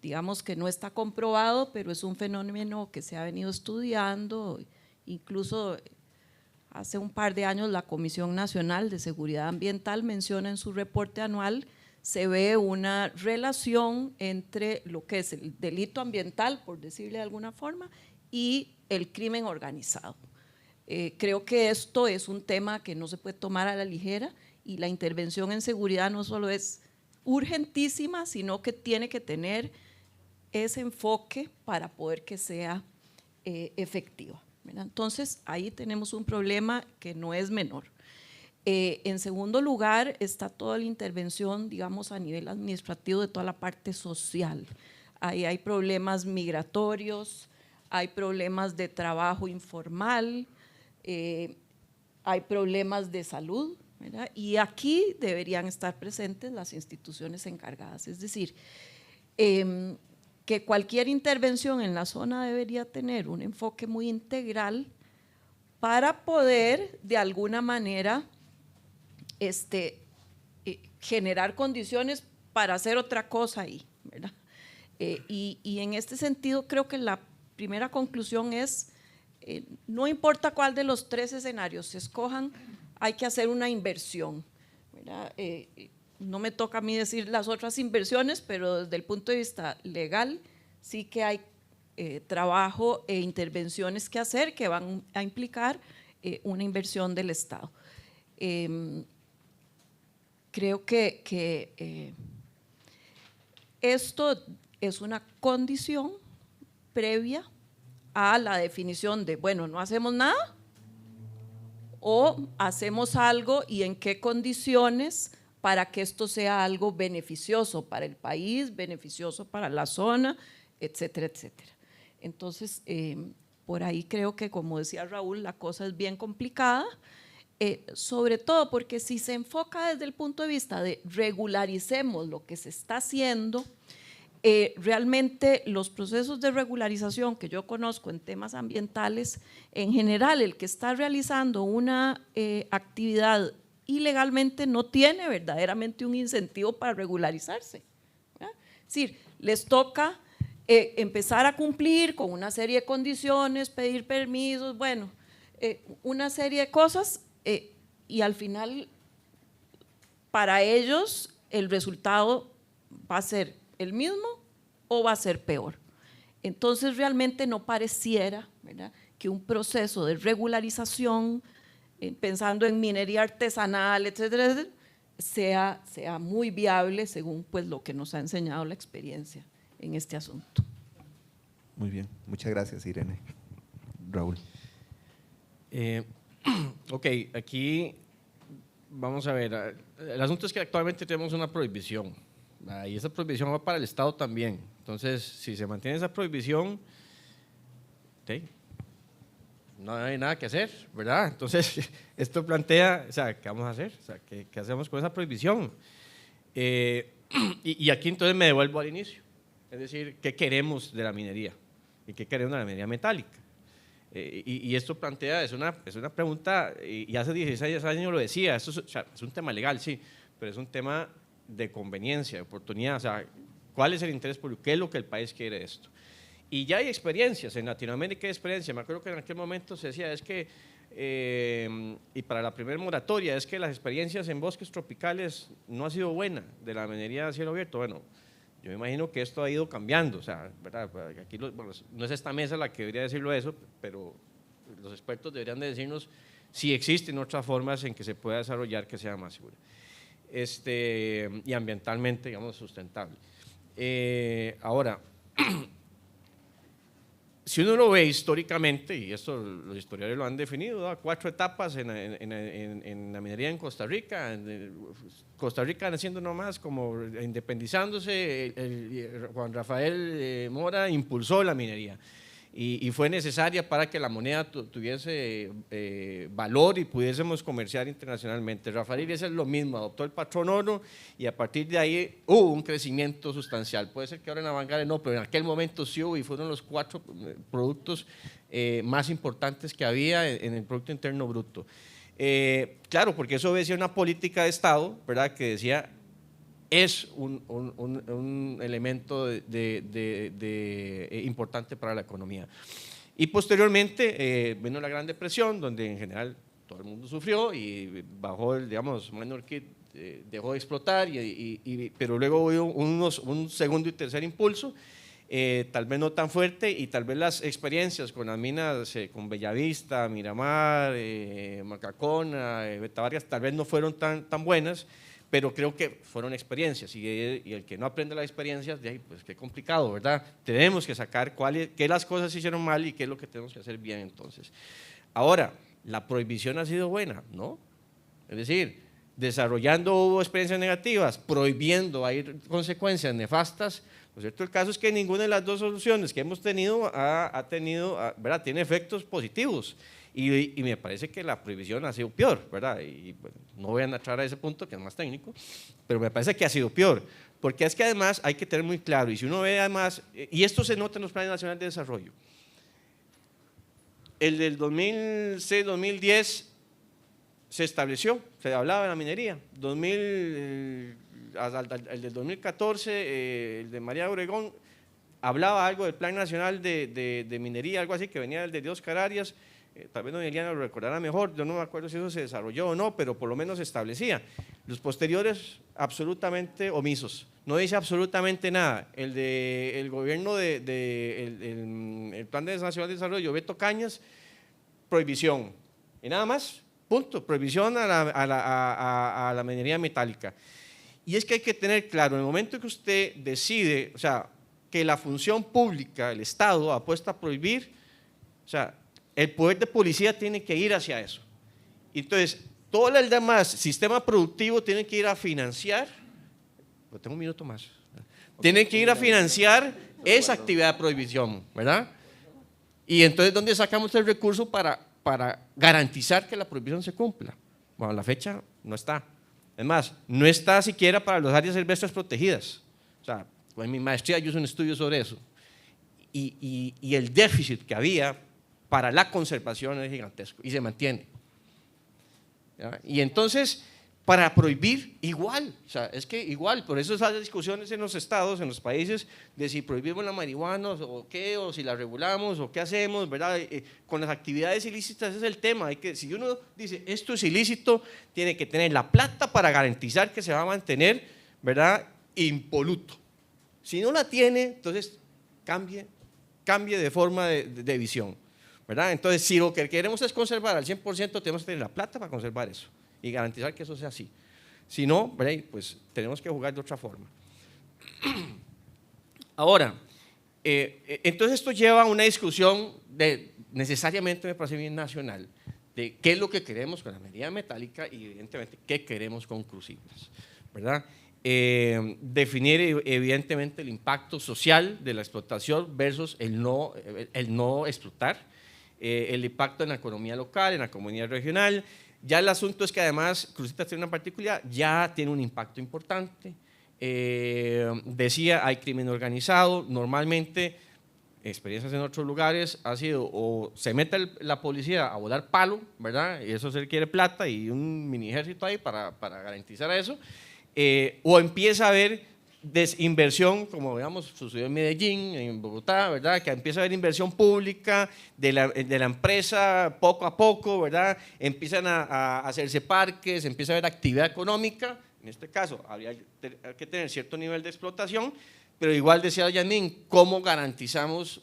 digamos que no está comprobado, pero es un fenómeno que se ha venido estudiando, incluso hace un par de años la Comisión Nacional de Seguridad Ambiental menciona en su reporte anual, se ve una relación entre lo que es el delito ambiental, por decirle de alguna forma, y el crimen organizado. Creo que esto es un tema que no se puede tomar a la ligera y la intervención en seguridad no solo es urgentísima, sino que tiene que tener ese enfoque para poder que sea efectiva, ¿verdad? Entonces, ahí tenemos un problema que no es menor. En segundo lugar, está toda la intervención, digamos, a nivel administrativo de toda la parte social. Ahí hay problemas migratorios, hay problemas de trabajo informal, hay problemas de salud, ¿verdad? Y aquí deberían estar presentes las instituciones encargadas. Es decir, que cualquier intervención en la zona debería tener un enfoque muy integral para poder de alguna manera generar condiciones para hacer otra cosa ahí, ¿verdad? Y en este sentido creo que la primera conclusión es, no importa cuál de los tres escenarios se escojan, hay que hacer una inversión, ¿verdad? No me toca a mí decir las otras inversiones, pero desde el punto de vista legal sí que hay trabajo e intervenciones que hacer que van a implicar una inversión del Estado. Creo que esto es una condición previa a la definición de, bueno, no hacemos nada o hacemos algo y en qué condiciones para que esto sea algo beneficioso para el país, beneficioso para la zona, etcétera, etcétera. Entonces, por ahí creo que, como decía Raúl, la cosa es bien complicada, sobre todo porque si se enfoca desde el punto de vista de regularicemos lo que se está haciendo, realmente los procesos de regularización que yo conozco en temas ambientales, en general el que está realizando una actividad ilegalmente no tiene verdaderamente un incentivo para regularizarse, ¿verdad? Es decir, les toca empezar a cumplir con una serie de condiciones, pedir permisos, bueno, una serie de cosas y al final para ellos el resultado va a ser el mismo o va a ser peor. Entonces realmente no pareciera, ¿verdad?, que un proceso de regularización, pensando en minería artesanal, etcétera, etcétera, sea muy viable según pues, lo que nos ha enseñado la experiencia en este asunto. Muy bien, muchas gracias, Irene. Raúl. Ok, aquí vamos a ver, el asunto es que actualmente tenemos una prohibición y esa prohibición va para el Estado también. Entonces, si se mantiene esa prohibición, okay, no hay nada que hacer, ¿verdad? Entonces, esto plantea, o sea, ¿qué vamos a hacer? O sea, ¿qué hacemos con esa prohibición? Y aquí entonces me devuelvo al inicio, es decir, ¿qué queremos de la minería? ¿Y qué queremos de la minería metálica? Y esto plantea, es una pregunta, y hace 16 años lo decía, esto es un tema legal, sí, pero es un tema de conveniencia, de oportunidad, o sea, ¿cuál es el interés público? ¿Qué es lo que el país quiere de esto? Y ya hay experiencias, en Latinoamérica hay experiencia, me acuerdo que en aquel momento se decía, es que, y para la primera moratoria, es que las experiencias en bosques tropicales no ha sido buena de la minería a cielo abierto. Bueno, yo me imagino que esto ha ido cambiando, o sea, ¿verdad? Aquí bueno, no es esta mesa la que debería decirlo eso, pero los expertos deberían de decirnos si existen otras formas en que se pueda desarrollar que sea más segura y ambientalmente, digamos, sustentable. Ahora, si uno lo ve históricamente, y esto los historiadores lo han definido, ¿no? 4 etapas en la minería en Costa Rica. Costa Rica naciendo nomás, como independizándose, Juan Rafael Mora impulsó la minería. Y fue necesaria para que la moneda tuviese valor y pudiésemos comerciar internacionalmente. Rafael Iglesias es lo mismo, adoptó el patrón oro y a partir de ahí hubo un crecimiento sustancial. Puede ser que ahora en Avangard no, pero en aquel momento sí hubo y fueron los 4 productos más importantes que había en el Producto Interno Bruto. Claro, porque eso obedecía una política de Estado, ¿verdad?, que decía es un elemento importante para la economía. Y posteriormente vino la Gran Depresión, donde en general todo el mundo sufrió y bajó el, digamos, minor kit, dejó de explotar, pero luego hubo un segundo y tercer impulso, tal vez no tan fuerte, y tal vez las experiencias con las minas, con Bellavista, Miramar, Macacona, Beta Vargas, tal vez no fueron tan buenas, pero creo que fueron experiencias y el que no aprende las experiencias, pues qué complicado, ¿verdad? Tenemos que sacar qué las cosas se hicieron mal y qué es lo que tenemos que hacer bien entonces. Ahora, ¿la prohibición ha sido buena? No. Es decir, desarrollando hubo experiencias negativas, prohibiendo hay consecuencias nefastas. Lo cierto del caso es que ninguna de las dos soluciones que hemos tenido ¿verdad?, tiene efectos positivos. Y me parece que la prohibición ha sido peor, ¿verdad? Y bueno, no voy a entrar a ese punto, que es más técnico, pero me parece que ha sido peor, porque es que además hay que tener muy claro, y si uno ve además, y esto se nota en los planes nacionales de desarrollo, el del 2006-2010 se estableció, se hablaba de la minería, el del 2014, el de María Obregón, hablaba algo del Plan Nacional de Minería, algo así, que venía del de Oscar Arias. Tal vez doña Eliana lo recordará mejor, yo no me acuerdo si eso se desarrolló o no, pero por lo menos se establecía. Los posteriores, absolutamente omisos, no dice absolutamente nada. El gobierno el Plan Nacional de Desarrollo, Beto Cañas, prohibición, y nada más, punto, prohibición a la minería metálica. Y es que hay que tener claro, en el momento que usted decide, o sea, que la función pública, el Estado, apuesta a prohibir, o sea, el poder de policía tiene que ir hacia eso. Entonces, todo el demás sistema productivo tiene que ir a financiar, tengo un minuto más, tiene que ir a financiar esa actividad de prohibición, ¿verdad? Y entonces, ¿dónde sacamos el recurso para garantizar que la prohibición se cumpla? Bueno, la fecha no está. Es más, no está siquiera para las áreas silvestres protegidas. O sea, en mi maestría yo hice un estudio sobre eso. Y el déficit que había para la conservación es gigantesco y se mantiene. ¿Ya? Y entonces, para prohibir, igual, o sea, es que igual, por eso esas discusiones en los estados, en los países, de si prohibimos la marihuana o qué, o si la regulamos o qué hacemos, ¿verdad? Con las actividades ilícitas ese es el tema. Si uno dice esto es ilícito, tiene que tener la plata para garantizar que se va a mantener, ¿verdad?, impoluto. Si no la tiene, entonces cambie de forma de visión, ¿verdad? Entonces, si lo que queremos es conservar al 100%, tenemos que tener la plata para conservar eso y garantizar que eso sea así. Si no, ¿verdad?, pues tenemos que jugar de otra forma. Ahora, entonces esto lleva a una discusión necesariamente, me parece bien, nacional, de qué es lo que queremos con la minería metálica y evidentemente qué queremos con crucibles, ¿verdad? Definir evidentemente el impacto social de la explotación versus el no explotar, el impacto en la economía local, en la comunidad regional. Ya el asunto es que además Cruzitas tiene una particularidad, ya tiene un impacto importante. Decía, hay crimen organizado, normalmente experiencias en otros lugares ha sido o se mete la policía a volar palo, ¿verdad? Y eso se requiere plata y un mini ejército ahí para garantizar eso. O empieza a haber desinversión, como digamos sucedió en Medellín, en Bogotá, ¿verdad?, que empieza a haber inversión pública de la empresa poco a poco, ¿verdad?, empiezan a hacerse parques, empieza a haber actividad económica. En este caso habría que tener cierto nivel de explotación, pero igual decía Yasmín, ¿cómo garantizamos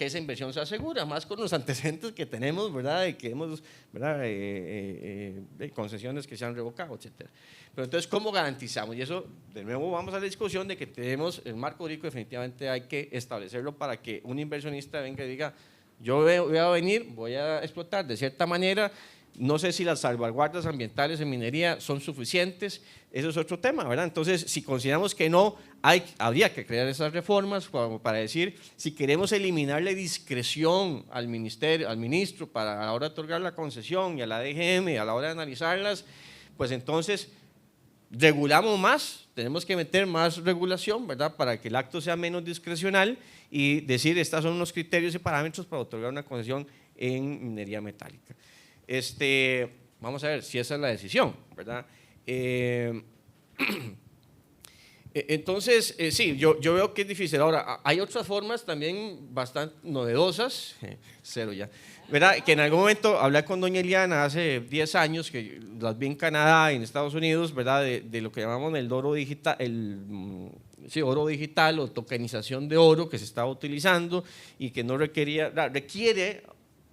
que esa inversión sea segura, más con los antecedentes que tenemos, ¿verdad? De que hemos, ¿verdad? De concesiones que se han revocado, etcétera. Pero entonces, ¿cómo garantizamos? Y eso, de nuevo, vamos a la discusión de que tenemos el marco jurídico, definitivamente hay que establecerlo para que un inversionista venga y diga, yo voy a venir, voy a explotar de cierta manera. No sé si las salvaguardas ambientales en minería son suficientes, eso es otro tema, ¿verdad? Entonces, si consideramos que no, habría que crear esas reformas para decir, si queremos eliminar la discreción al ministerio, al ministro para a la hora de otorgar la concesión y a la DGM a la hora de analizarlas, pues entonces regulamos más, tenemos que meter más regulación, ¿verdad? Para que el acto sea menos discrecional y decir, estos son los criterios y parámetros para otorgar una concesión en minería metálica. Vamos a ver si esa es la decisión, ¿verdad? Entonces, sí, yo veo que es difícil. Ahora, hay otras formas también bastante novedosas, cero ya, ¿verdad? Que en algún momento hablé con doña Eliana hace 10 años, que las vi en Canadá y en Estados Unidos, ¿verdad? De lo que llamamos el oro digital, oro digital o tokenización de oro que se estaba utilizando y que no requiere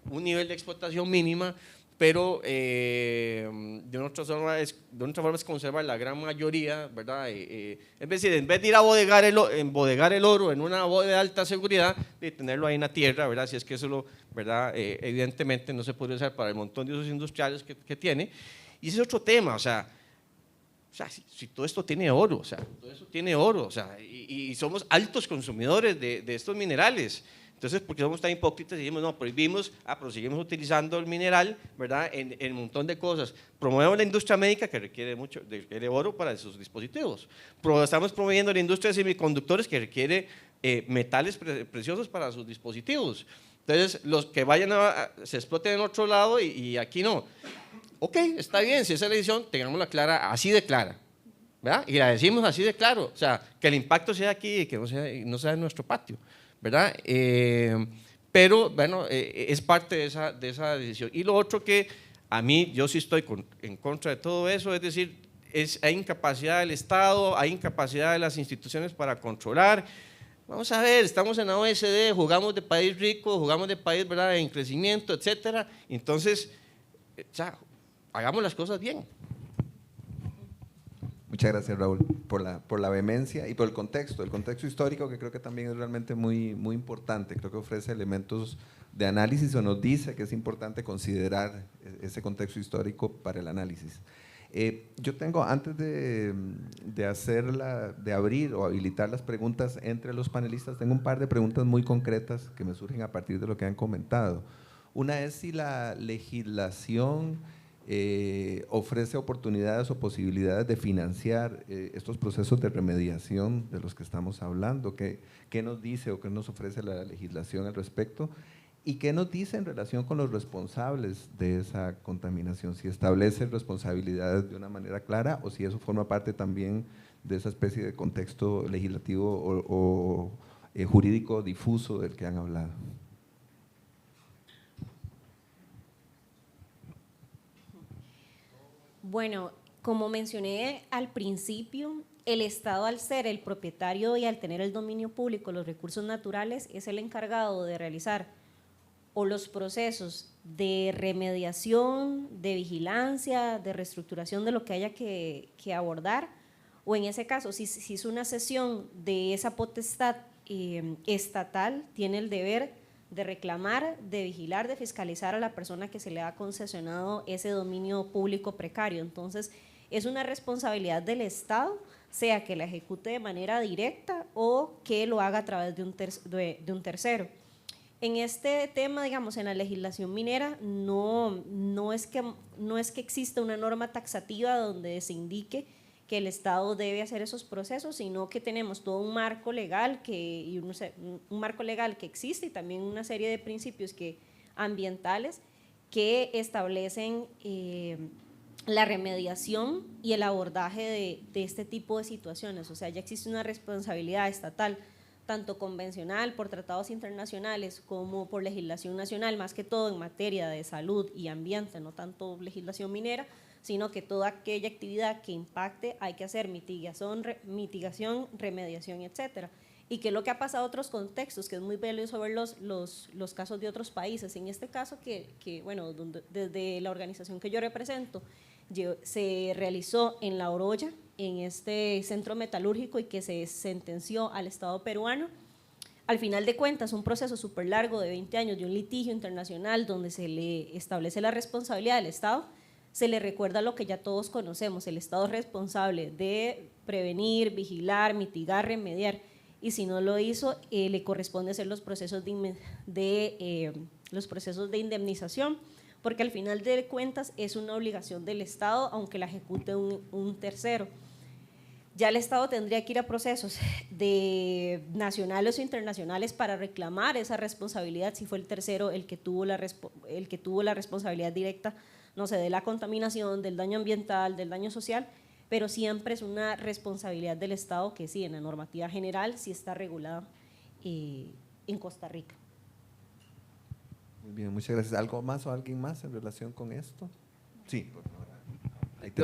un nivel de explotación mínima, pero de una otra forma es conservar la gran mayoría, ¿verdad? Es decir, en vez de ir a embodegar el oro en una bóveda de alta seguridad, de tenerlo ahí en la tierra, ¿verdad? Si es que eso ¿verdad? Evidentemente no se puede usar para el montón de usos industriales que tiene. Y ese es otro tema, o sea, si todo esto tiene oro, o sea, todo eso tiene oro, o sea, y somos altos consumidores de estos minerales. Entonces, ¿por qué somos tan hipócritas y decimos, no, prohibimos, pero seguimos utilizando el mineral, ¿verdad? En un montón de cosas. Promovemos la industria médica que requiere oro para sus dispositivos. Estamos promoviendo la industria de semiconductores que requiere metales preciosos para sus dispositivos. Entonces, los que vayan se exploten en otro lado y aquí no. Ok, está bien, si esa es la decisión, tengámosla clara, así de clara, ¿verdad? Y la decimos así de claro, o sea, que el impacto sea aquí y que no sea en nuestro patio, ¿verdad? Pero, bueno, es parte de esa decisión. Y lo otro que a mí, yo sí estoy en contra de todo eso, es decir, hay incapacidad del Estado, hay incapacidad de las instituciones para controlar. Vamos a ver, estamos en la OECD, jugamos de país rico, jugamos de país, ¿verdad?, en crecimiento, etcétera. Entonces, hagamos las cosas bien. Muchas gracias, Raúl, por la vehemencia y por el contexto histórico, que creo que también es realmente muy, muy importante. Creo que ofrece elementos de análisis o nos dice que es importante considerar ese contexto histórico para el análisis. Yo tengo, antes de abrir o habilitar las preguntas entre los panelistas, tengo un par de preguntas muy concretas que me surgen a partir de lo que han comentado. Una es si la legislación ofrece oportunidades o posibilidades de financiar estos procesos de remediación de los que estamos hablando. ¿Qué nos dice o qué nos ofrece la legislación al respecto? ¿Y qué nos dice en relación con los responsables de esa contaminación? Si establece responsabilidades de una manera clara o si eso forma parte también de esa especie de contexto legislativo o jurídico difuso del que han hablado. Bueno, como mencioné al principio, el Estado, al ser el propietario y al tener el dominio público de los recursos naturales, es el encargado de realizar o los procesos de remediación, de vigilancia, de reestructuración de lo que haya que abordar, o en ese caso, si es una cesión de esa potestad estatal, tiene el deber de reclamar, de vigilar, de fiscalizar a la persona que se le ha concesionado ese dominio público precario. Entonces, es una responsabilidad del Estado, sea que la ejecute de manera directa o que lo haga a través de un tercero. En este tema, digamos, en la legislación minera, no es que exista una norma taxativa donde se indique que el Estado debe hacer esos procesos, sino que tenemos todo un marco legal un marco legal que existe y también una serie de principios ambientales que establecen la remediación y el abordaje de este tipo de situaciones. O sea, ya existe una responsabilidad estatal, tanto convencional por tratados internacionales como por legislación nacional, más que todo en materia de salud y ambiente, no tanto legislación minera, sino que toda aquella actividad que impacte hay que hacer mitigación, remediación, etcétera. y qué es lo que ha pasado en otros contextos, que es muy valioso ver los casos de otros países. En este caso, bueno, desde la organización que yo represento, se realizó en La Oroya, en este centro metalúrgico, y que se sentenció al Estado peruano. Al final de cuentas, un proceso súper largo de 20 años de un litigio internacional donde se le establece la responsabilidad del Estado, se le recuerda lo que ya todos conocemos: el Estado es responsable de prevenir, vigilar, mitigar, remediar, y si no lo hizo, le corresponde hacer los procesos de indemnización, porque al final de cuentas es una obligación del Estado, aunque la ejecute un tercero. Ya el Estado tendría que ir a procesos nacionales o internacionales para reclamar esa responsabilidad, si fue el tercero el que tuvo la responsabilidad directa, no sé, de la contaminación, del daño ambiental, del daño social, pero siempre es una responsabilidad del Estado que sí, en la normativa general sí está regulada en Costa Rica. Muy bien, muchas gracias. ¿Algo más o alguien más en relación con esto? Sí, por favor.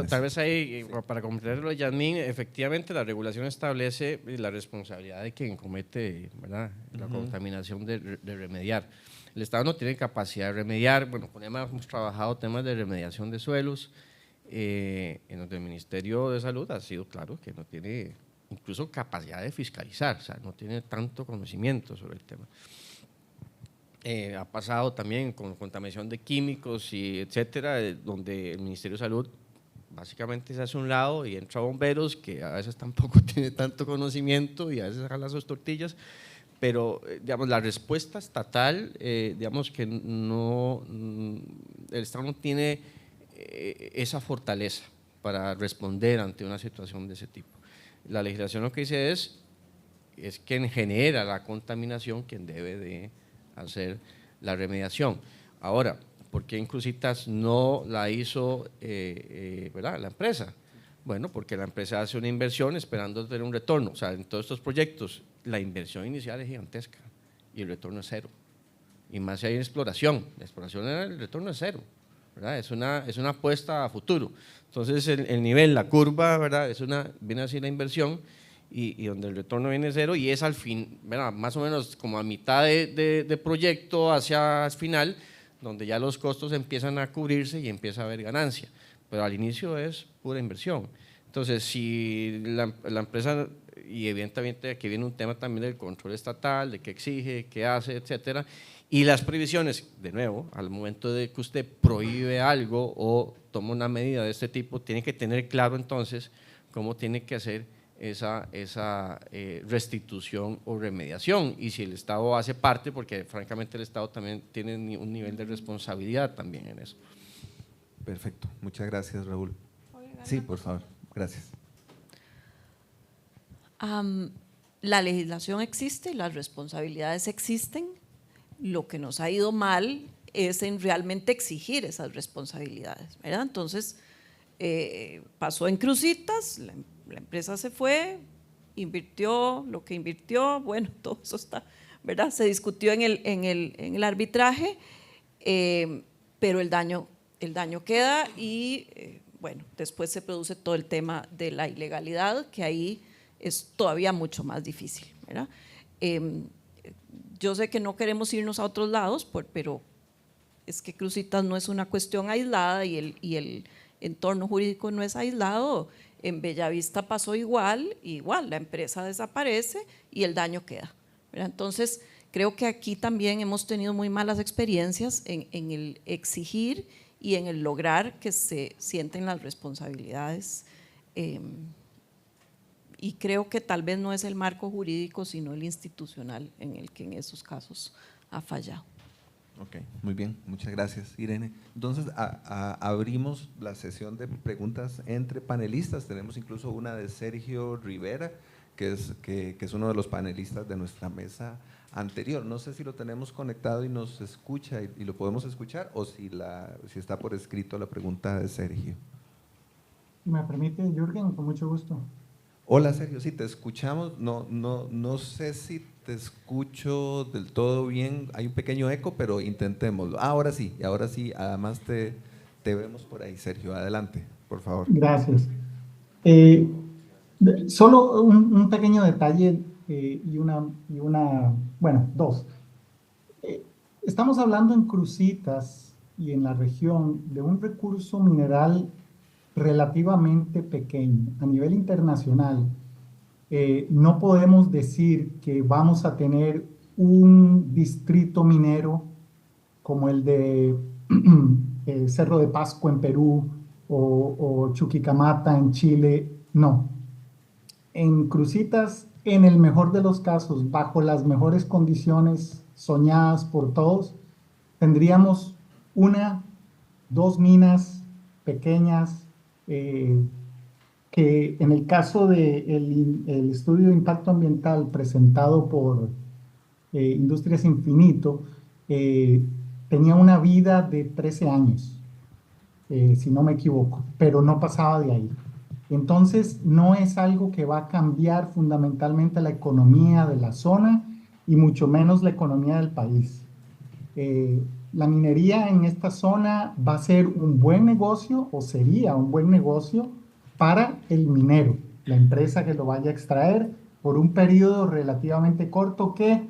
Tal vez ahí, para completarlo, Yasmín, efectivamente la regulación establece la responsabilidad de quien comete, ¿verdad?, la contaminación de remediar. El Estado no tiene capacidad de remediar. Bueno, con EMA hemos trabajado temas de remediación de suelos, en donde el Ministerio de Salud ha sido claro que no tiene incluso capacidad de fiscalizar, o sea, no tiene tanto conocimiento sobre el tema. Ha pasado también con contaminación de químicos y etcétera, donde el Ministerio de Salud básicamente se hace a un lado y entra bomberos, que a veces tampoco tiene tanto conocimiento y a veces jala sus tortillas, pero digamos, la respuesta estatal, digamos que no, el Estado no tiene esa fortaleza para responder ante una situación de ese tipo. La legislación lo que dice es quien genera la contaminación quien debe de hacer la remediación. Ahora, ¿por qué en Cruzitas no la hizo ¿verdad?, la empresa? Bueno, porque la empresa hace una inversión esperando tener un retorno. O sea, en todos estos proyectos la inversión inicial es gigantesca y el retorno es cero. Y más si hay exploración. La exploración, el retorno es cero, ¿verdad? Es una apuesta a futuro. Entonces el nivel, la curva, ¿verdad?, viene así la inversión y donde el retorno viene cero, y es al fin, ¿verdad?, más o menos como a mitad de proyecto hacia el final, donde ya los costos empiezan a cubrirse y empieza a haber ganancia, pero al inicio es pura inversión. Entonces, si la empresa, y evidentemente aquí viene un tema también del control estatal, de qué exige, qué hace, etcétera, y las prohibiciones, de nuevo, al momento de que usted prohíbe algo o toma una medida de este tipo, tiene que tener claro entonces cómo tiene que hacer esa restitución o remediación, y si el Estado hace parte, porque francamente el Estado también tiene un nivel de responsabilidad también en eso. Perfecto, muchas gracias, Raúl. Sí, por favor, gracias. La legislación existe, las responsabilidades existen. Lo que nos ha ido mal es en realmente exigir esas responsabilidades, ¿verdad? Entonces, pasó en Cruzitas, la empresa se fue, invirtió lo que invirtió, bueno, todo eso está, ¿verdad? Se discutió en el arbitraje, pero el daño queda y, bueno, después se produce todo el tema de la ilegalidad, que ahí es todavía mucho más difícil, ¿verdad? Yo sé que no queremos irnos a otros lados, pero es que Cruzitas no es una cuestión aislada y el entorno jurídico no es aislado. En Bellavista pasó igual, la empresa desaparece y el daño queda, ¿verdad? Entonces, creo que aquí también hemos tenido muy malas experiencias en el exigir y en el lograr que se sienten las responsabilidades. Y creo que tal vez no es el marco jurídico, sino el institucional en el que en esos casos ha fallado. Ok, muy bien, muchas gracias, Irene. Entonces, abrimos la sesión de preguntas entre panelistas. Tenemos incluso una de Sergio Rivera, que es uno de los panelistas de nuestra mesa anterior. No sé si lo tenemos conectado y nos escucha y lo podemos escuchar, o si está por escrito la pregunta de Sergio. ¿Me permite, Jürgen? Con mucho gusto. Hola, Sergio, sí, te escuchamos. No sé si te escucho del todo bien, hay un pequeño eco, pero intentémoslo. Ahora sí, además te vemos por ahí, Sergio. Adelante, por favor. Gracias. Solo un pequeño detalle bueno, dos. Estamos hablando en Cruzitas y en la región de un recurso mineral relativamente pequeño. A nivel internacional, no podemos decir que vamos a tener un distrito minero como el de Cerro de Pasco en Perú o Chuquicamata en Chile. No. En Cruzitas, en el mejor de los casos, bajo las mejores condiciones soñadas por todos, tendríamos una, dos minas pequeñas que en el caso del el estudio de impacto ambiental presentado por Industrias Infinito, tenía una vida de 13 años, si no me equivoco, pero no pasaba de ahí. Entonces, no es algo que va a cambiar fundamentalmente la economía de la zona y mucho menos la economía del país. La minería en esta zona va a ser un buen negocio o sería un buen negocio para el minero, la empresa que lo vaya a extraer por un periodo relativamente corto que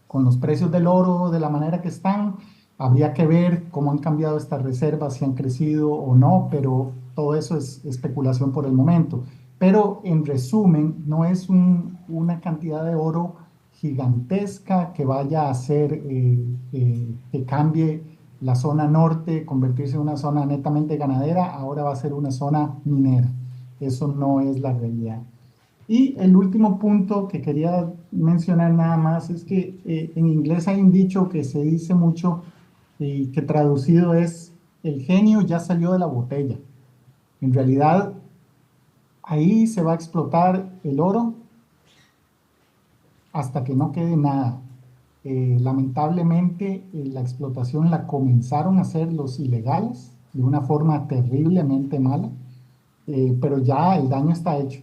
con los precios del oro de la manera que están, habría que ver cómo han cambiado estas reservas, si han crecido o no, pero todo eso es especulación por el momento. Pero en resumen, no es una cantidad de oro gigantesca que vaya a hacer que cambie la zona norte, convertirse en una zona netamente ganadera, ahora va a ser una zona minera. Eso no es la realidad. Y el último punto que quería mencionar nada más es que en inglés hay un dicho que se dice mucho y que traducido es: el genio ya salió de la botella. En realidad, ahí se va a explotar el oro hasta que no quede nada. Lamentablemente, la explotación la comenzaron a hacer los ilegales de una forma terriblemente mala, pero ya el daño está hecho.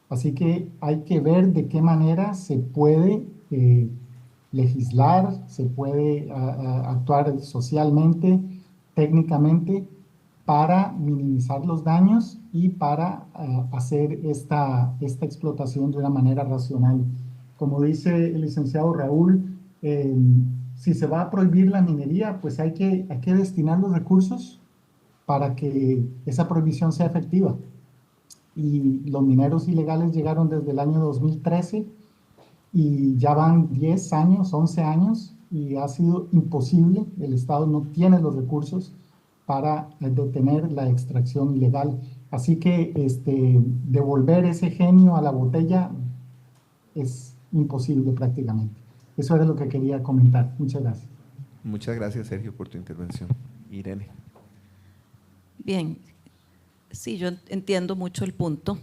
Así que hay que ver de qué manera se puede legislar, se puede actuar socialmente, técnicamente, para minimizar los daños y para hacer esta explotación de una manera racional. Como dice el licenciado Raúl, si se va a prohibir la minería, pues hay que destinar los recursos para que esa prohibición sea efectiva. Y los mineros ilegales llegaron desde el año 2013 y ya van 10 años, 11 años, y ha sido imposible. El Estado no tiene los recursos para detener la extracción ilegal. Así que devolver ese genio a la botella es imposible prácticamente. Eso era lo que quería comentar. Muchas gracias. Muchas gracias, Sergio, por tu intervención. Irene. Bien, sí, yo entiendo mucho el punto.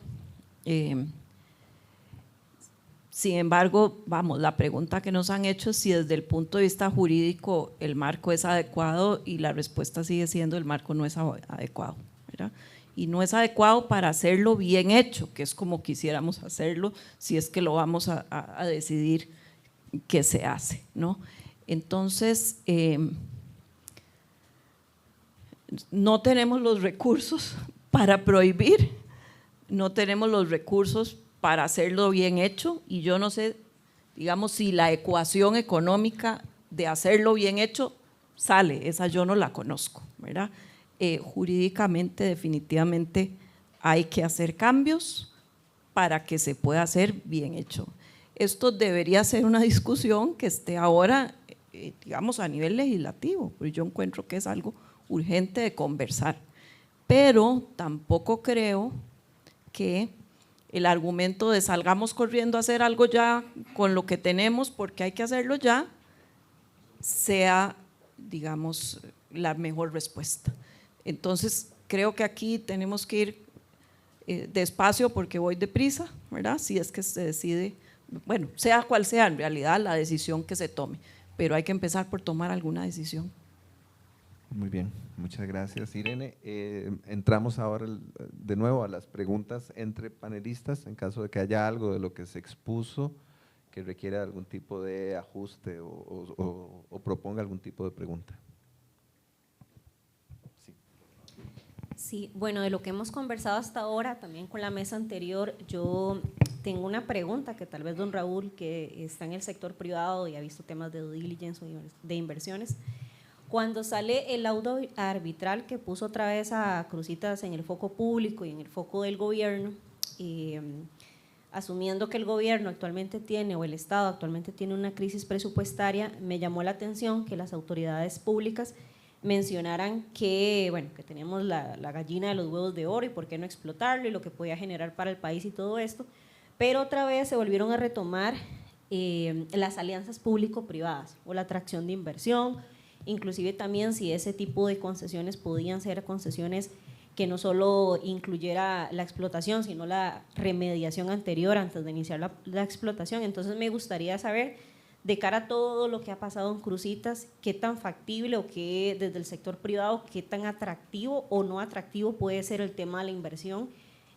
Sin embargo, vamos, la pregunta que nos han hecho es si desde el punto de vista jurídico el marco es adecuado, y la respuesta sigue siendo: el marco no es adecuado, ¿verdad? Y no es adecuado para hacerlo bien hecho, que es como quisiéramos hacerlo si es que lo vamos a decidir que se hace, ¿no? Entonces, no tenemos los recursos para prohibir, no tenemos los recursos para hacerlo bien hecho, y yo no sé, digamos, si la ecuación económica de hacerlo bien hecho sale, esa yo no la conozco, ¿verdad? Jurídicamente definitivamente hay que hacer cambios para que se pueda hacer bien hecho. Esto debería ser una discusión que esté ahora, digamos, a nivel legislativo, porque yo encuentro que es algo urgente de conversar, pero tampoco creo que el argumento de salgamos corriendo a hacer algo ya con lo que tenemos porque hay que hacerlo ya sea, digamos, la mejor respuesta. Entonces, creo que aquí tenemos que ir despacio porque voy deprisa, ¿verdad? Si es que se decide, bueno, sea cual sea en realidad la decisión que se tome, pero hay que empezar por tomar alguna decisión. Muy bien, muchas gracias, Irene. Entramos ahora de nuevo a las preguntas entre panelistas, en caso de que haya algo de lo que se expuso que requiera algún tipo de ajuste o proponga algún tipo de pregunta. Sí. Sí, bueno, de lo que hemos conversado hasta ahora, también con la mesa anterior, yo tengo una pregunta que tal vez don Raúl, que está en el sector privado y ha visto temas de due diligence o de inversiones, cuando sale el laudo arbitral que puso otra vez a Cruzitas en el foco público y en el foco del gobierno, asumiendo que el gobierno actualmente tiene, o el Estado actualmente tiene una crisis presupuestaria, me llamó la atención que las autoridades públicas mencionaran que, bueno, que tenemos la gallina de los huevos de oro y por qué no explotarlo y lo que podía generar para el país y todo esto, pero otra vez se volvieron a retomar las alianzas público-privadas o la atracción de inversión, inclusive también si ese tipo de concesiones podían ser concesiones que no solo incluyera la explotación, sino la remediación anterior antes de iniciar la explotación. Entonces me gustaría saber, de cara a todo lo que ha pasado en Cruzitas, qué tan factible o qué desde el sector privado, qué tan atractivo o no atractivo puede ser el tema de la inversión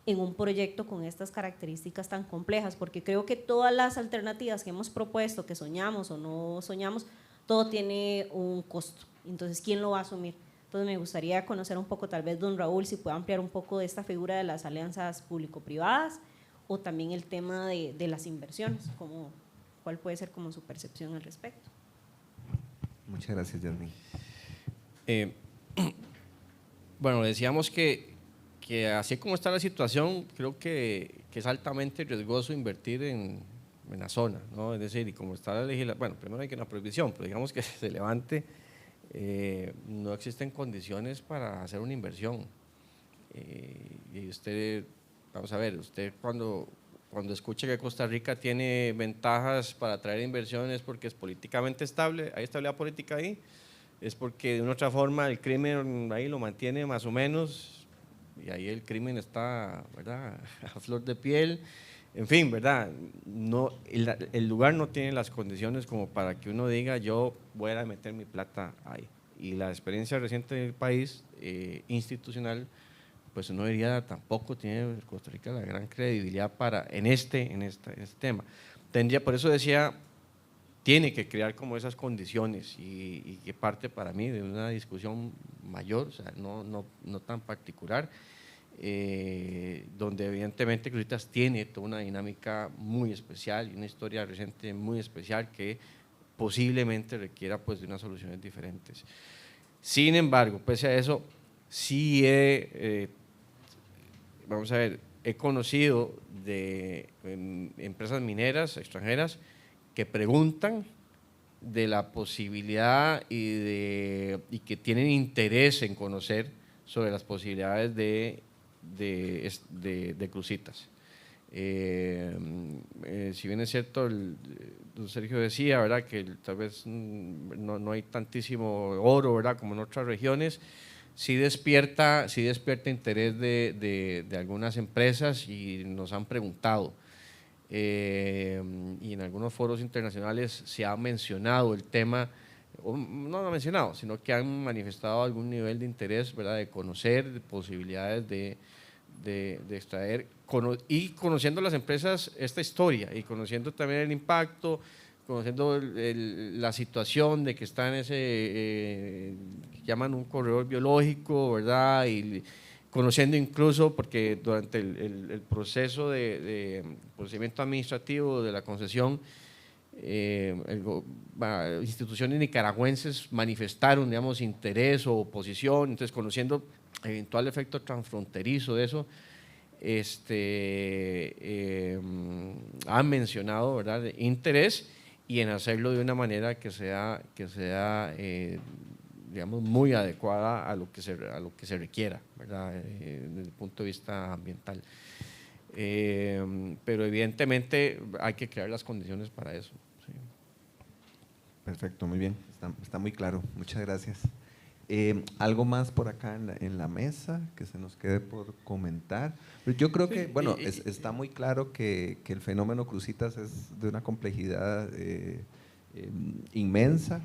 en un proyecto con estas características tan complejas, porque creo que todas las alternativas que hemos propuesto, que soñamos o no soñamos, todo tiene un costo. Entonces, ¿quién lo va a asumir? Entonces, me gustaría conocer un poco, tal vez, don Raúl, si puede ampliar un poco de esta figura de las alianzas público-privadas o también el tema de las inversiones, ¿cuál puede ser como su percepción al respecto? Muchas gracias, Yasmín. Bueno, decíamos que así como está la situación, creo que es altamente riesgoso invertir en la zona, ¿no? Es decir, y como está la legislación, bueno, primero hay que una prohibición, pero digamos que se levante, no existen condiciones para hacer una inversión. Y usted, vamos a ver, usted cuando escuche que Costa Rica tiene ventajas para atraer inversiones porque es políticamente estable, hay estabilidad política ahí, es porque de una otra forma el crimen ahí lo mantiene más o menos, y ahí el crimen está, ¿verdad?, a flor de piel, en fin, ¿verdad? No, el lugar no tiene las condiciones como para que uno diga yo voy a meter mi plata ahí, y la experiencia reciente del país institucional, pues uno diría tampoco tiene Costa Rica la gran credibilidad para en este tema. Por eso decía, tiene que crear como esas condiciones y que parte para mí de una discusión mayor, o sea, no tan particular, donde evidentemente Cruzitas tiene toda una dinámica muy especial y una historia reciente muy especial que posiblemente requiera pues de unas soluciones diferentes. Sin embargo, pese a eso, sí vamos a ver, he conocido de empresas mineras extranjeras que preguntan de la posibilidad y que tienen interés en conocer sobre las posibilidades de Cruzitas. Si bien es cierto, don Sergio decía, ¿verdad?, que tal vez no hay tantísimo oro, ¿verdad?, como en otras regiones, sí despierta interés de algunas empresas y nos han preguntado. Y en algunos foros internacionales se ha mencionado el tema, no lo han mencionado, sino que han manifestado algún nivel de interés, ¿verdad?, de conocer de posibilidades de extraer, y conociendo las empresas esta historia y conociendo también el impacto, conociendo la situación de que está en ese, llaman un corredor biológico, ¿verdad?, y conociendo incluso, porque durante el proceso de procedimiento administrativo de la concesión, instituciones nicaragüenses manifestaron, digamos, interés o oposición, entonces conociendo eventual efecto transfronterizo de eso, han mencionado, ¿verdad?, interés y en hacerlo de una manera que sea digamos, muy adecuada a lo que se requiera, ¿verdad?, desde el punto de vista ambiental. Pero evidentemente hay que crear las condiciones para eso. Sí. Perfecto, muy bien, está muy claro, muchas gracias. ¿Algo más por acá en la mesa que se nos quede por comentar? Pero yo creo que, bueno, está muy claro que el fenómeno Cruzitas es de una complejidad inmensa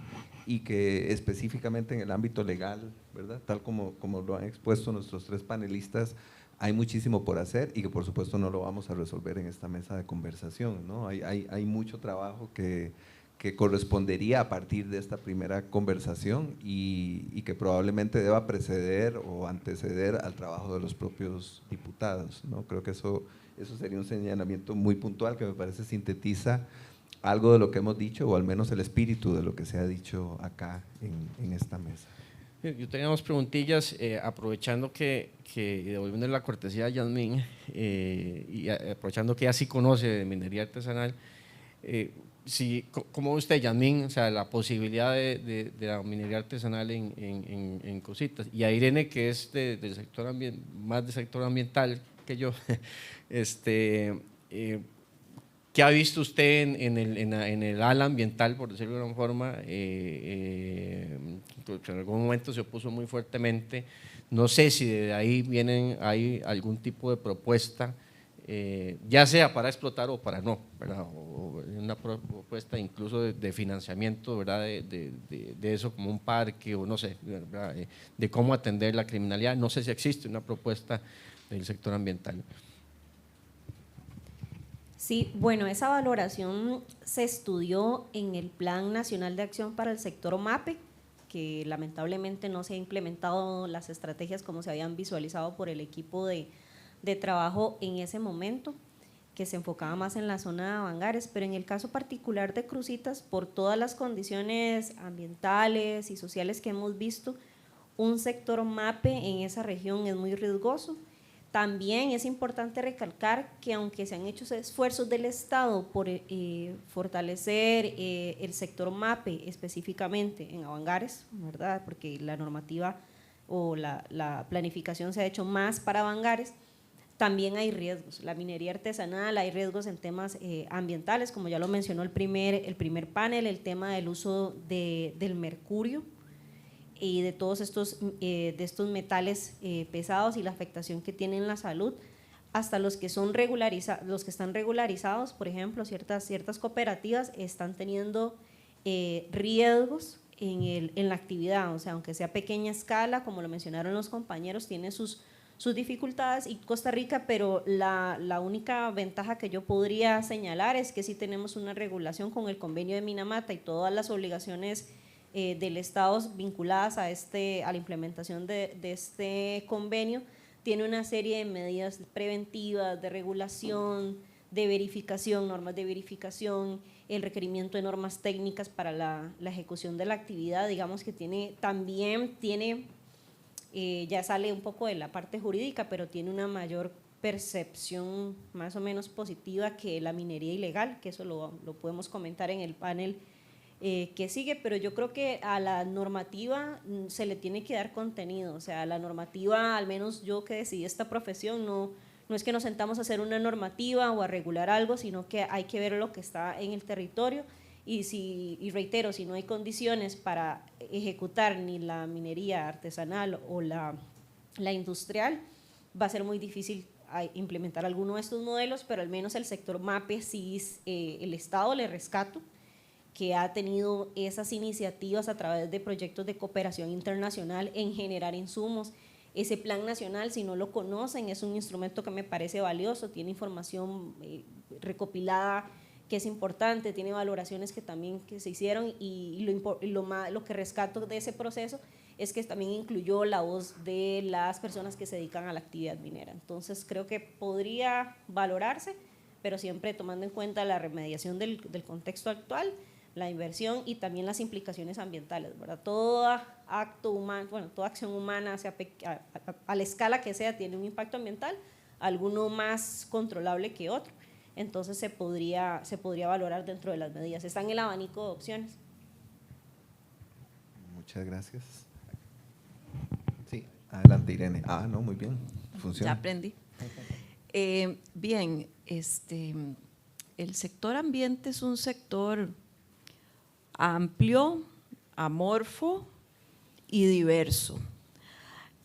y que específicamente en el ámbito legal, ¿verdad?, tal como lo han expuesto nuestros tres panelistas, hay muchísimo por hacer y que por supuesto no lo vamos a resolver en esta mesa de conversación, ¿no? Hay mucho trabajo que que correspondería a partir de esta primera conversación y que probablemente deba preceder o anteceder al trabajo de los propios diputados, ¿no? Creo que eso sería un señalamiento muy puntual que me parece sintetiza algo de lo que hemos dicho, o al menos el espíritu de lo que se ha dicho acá en esta mesa. Yo tenía dos preguntillas, aprovechando y devolviendo la cortesía a Yasmín, y aprovechando que ella sí conoce de minería artesanal, ¿cómo ve usted, Yasmín, o sea, la posibilidad de la minería artesanal en Cositas? Y a Irene, que es del sector más del sector ambiental que yo, ¿qué ha visto usted en el ala ambiental, por decirlo de alguna forma? En algún momento se opuso muy fuertemente. No sé si de ahí hay algún tipo de propuesta, ya sea para explotar o para no, ¿verdad? O una propuesta incluso de financiamiento, ¿verdad? De eso como un parque o no sé, ¿verdad? De cómo atender la criminalidad. No sé si existe una propuesta del sector ambiental. Sí, bueno, esa valoración se estudió en el Plan Nacional de Acción para el Sector MAPE, que lamentablemente no se ha implementado las estrategias como se habían visualizado por el equipo de trabajo en ese momento, que se enfocaba más en la zona de Avangares, pero en el caso particular de Cruzitas, por todas las condiciones ambientales y sociales que hemos visto, un sector MAPE en esa región es muy riesgoso. También es importante recalcar que aunque se han hecho esfuerzos del Estado por fortalecer el sector MAPE específicamente en Avangares, ¿verdad? Porque la normativa o la planificación se ha hecho más para Avangares, también hay riesgos. La minería artesanal, hay riesgos en temas ambientales, como ya lo mencionó el primer panel, el tema del uso del mercurio y de todos estos metales pesados y la afectación que tienen en la salud, hasta los que están regularizados, por ejemplo, ciertas cooperativas están teniendo riesgos en la actividad, o sea, aunque sea a pequeña escala, como lo mencionaron los compañeros, tiene sus dificultades, y Costa Rica, pero la única ventaja que yo podría señalar es que sí tenemos una regulación con el convenio de Minamata y todas las obligaciones del Estado vinculadas a la implementación de este convenio. Tiene una serie de medidas preventivas, de regulación, de verificación, normas de verificación, el requerimiento de normas técnicas para la ejecución de la actividad. Digamos que también tiene, ya sale un poco de la parte jurídica, pero tiene una mayor percepción más o menos positiva que la minería ilegal, que eso lo podemos comentar en el panel que sigue, pero yo creo que a la normativa se le tiene que dar contenido. O sea, la normativa, al menos yo que decidí esta profesión, no es que nos sentamos a hacer una normativa o a regular algo, sino que hay que ver lo que está en el territorio, y reitero, si no hay condiciones para ejecutar ni la minería artesanal o la industrial, va a ser muy difícil implementar alguno de estos modelos, pero al menos el sector MAPE sí, el Estado le rescato, que ha tenido esas iniciativas a través de proyectos de cooperación internacional en generar insumos. Ese plan nacional, si no lo conocen, es un instrumento que me parece valioso, tiene información recopilada que es importante, tiene valoraciones que se hicieron, y lo que rescato de ese proceso es que también incluyó la voz de las personas que se dedican a la actividad minera. Entonces creo que podría valorarse, pero siempre tomando en cuenta la remediación del contexto actual, la inversión y también las implicaciones ambientales, ¿verdad? Todo acto humano, toda acción humana, sea a la escala que sea, tiene un impacto ambiental, alguno más controlable que otro. Entonces se podría valorar dentro de las medidas. Está en el abanico de opciones. Muchas gracias. Sí, adelante, Irene. No, muy bien, funciona. Ya aprendí. Bien, el sector ambiente es un sector amplio, amorfo y diverso.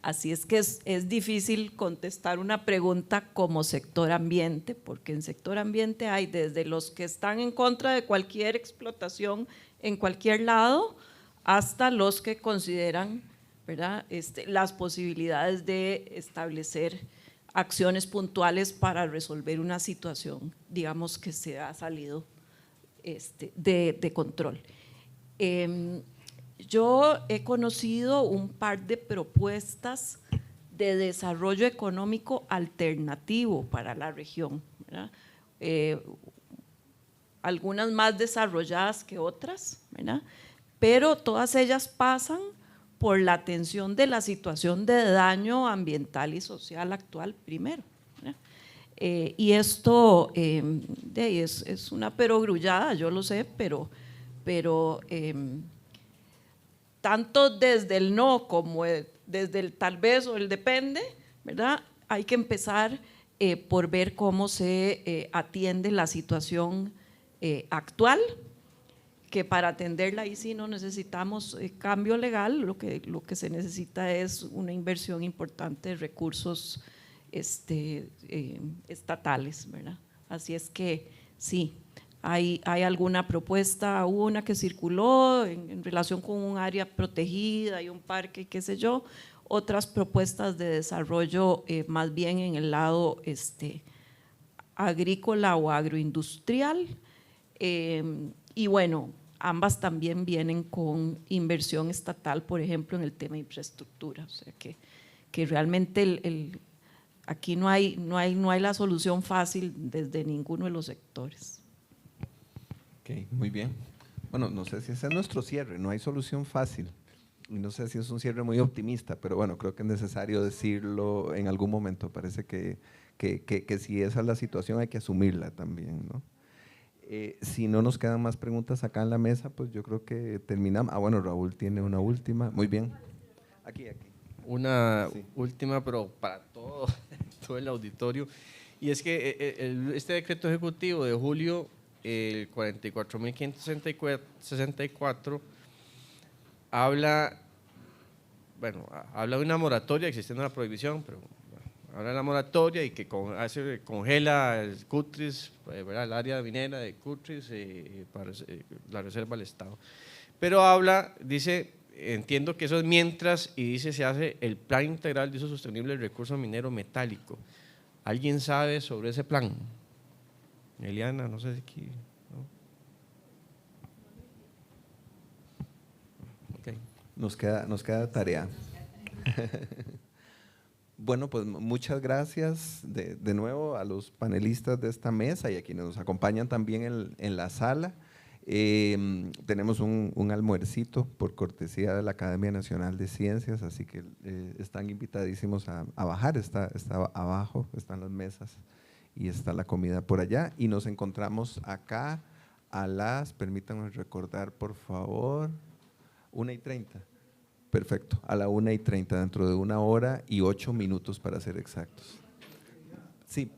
Así es que es difícil contestar una pregunta como sector ambiente, porque en sector ambiente hay desde los que están en contra de cualquier explotación en cualquier lado, hasta los que consideran, ¿verdad?, las posibilidades de establecer acciones puntuales para resolver una situación, digamos, que se ha salido de control. Yo he conocido un par de propuestas de desarrollo económico alternativo para la región, ¿verdad? Algunas más desarrolladas que otras, ¿verdad? Pero todas ellas pasan por la atención de la situación de daño ambiental y social actual primero, ¿verdad? Y esto es una perogrullada, yo lo sé, pero tanto desde el no como desde el tal vez o el depende, ¿verdad? Hay que empezar por ver cómo se atiende la situación actual, que para atenderla ahí sí no necesitamos cambio legal, lo que se necesita es una inversión importante de recursos estatales, ¿verdad? Así es que sí, hay alguna propuesta, hubo una que circuló en relación con un área protegida y un parque, qué sé yo, otras propuestas de desarrollo más bien en el lado agrícola o agroindustrial, y bueno, ambas también vienen con inversión estatal, por ejemplo, en el tema de infraestructura, o sea que realmente aquí no hay la solución fácil desde ninguno de los sectores. Ok, muy bien. Bueno, no sé si ese es nuestro cierre, no hay solución fácil. Y no sé si es un cierre muy optimista, pero bueno, creo que es necesario decirlo en algún momento. Parece que si esa es la situación hay que asumirla también, ¿no? Si no nos quedan más preguntas acá en la mesa, pues yo creo que terminamos. Ah, bueno, Raúl tiene una última. Muy bien. Aquí. Una Sí. última, pero para todo el auditorio. Y es que este decreto ejecutivo de julio, el 44.564, habla de una moratoria, existiendo una prohibición, pero bueno, habla de la moratoria y que congela el Cutris, ¿verdad? El área minera de Cutris para la reserva del Estado. Pero dice, entiendo que eso es mientras, y dice se hace el Plan Integral de Uso Sostenible del Recurso Minero Metálico. ¿Alguien sabe sobre ese plan? Eliana, no sé si aquí. ¿No? Okay. Nos queda tarea. Bueno, pues muchas gracias de nuevo a los panelistas de esta mesa y a quienes nos acompañan también en la sala. Tenemos un almuercito por cortesía de la Academia Nacional de Ciencias, así que están invitadísimos a bajar, está abajo, están las mesas y está la comida por allá. Y nos encontramos acá permítanme recordar por favor, 1:30. Perfecto, a la 1:30, dentro de 1 hora y 8 minutos para ser exactos. Sí.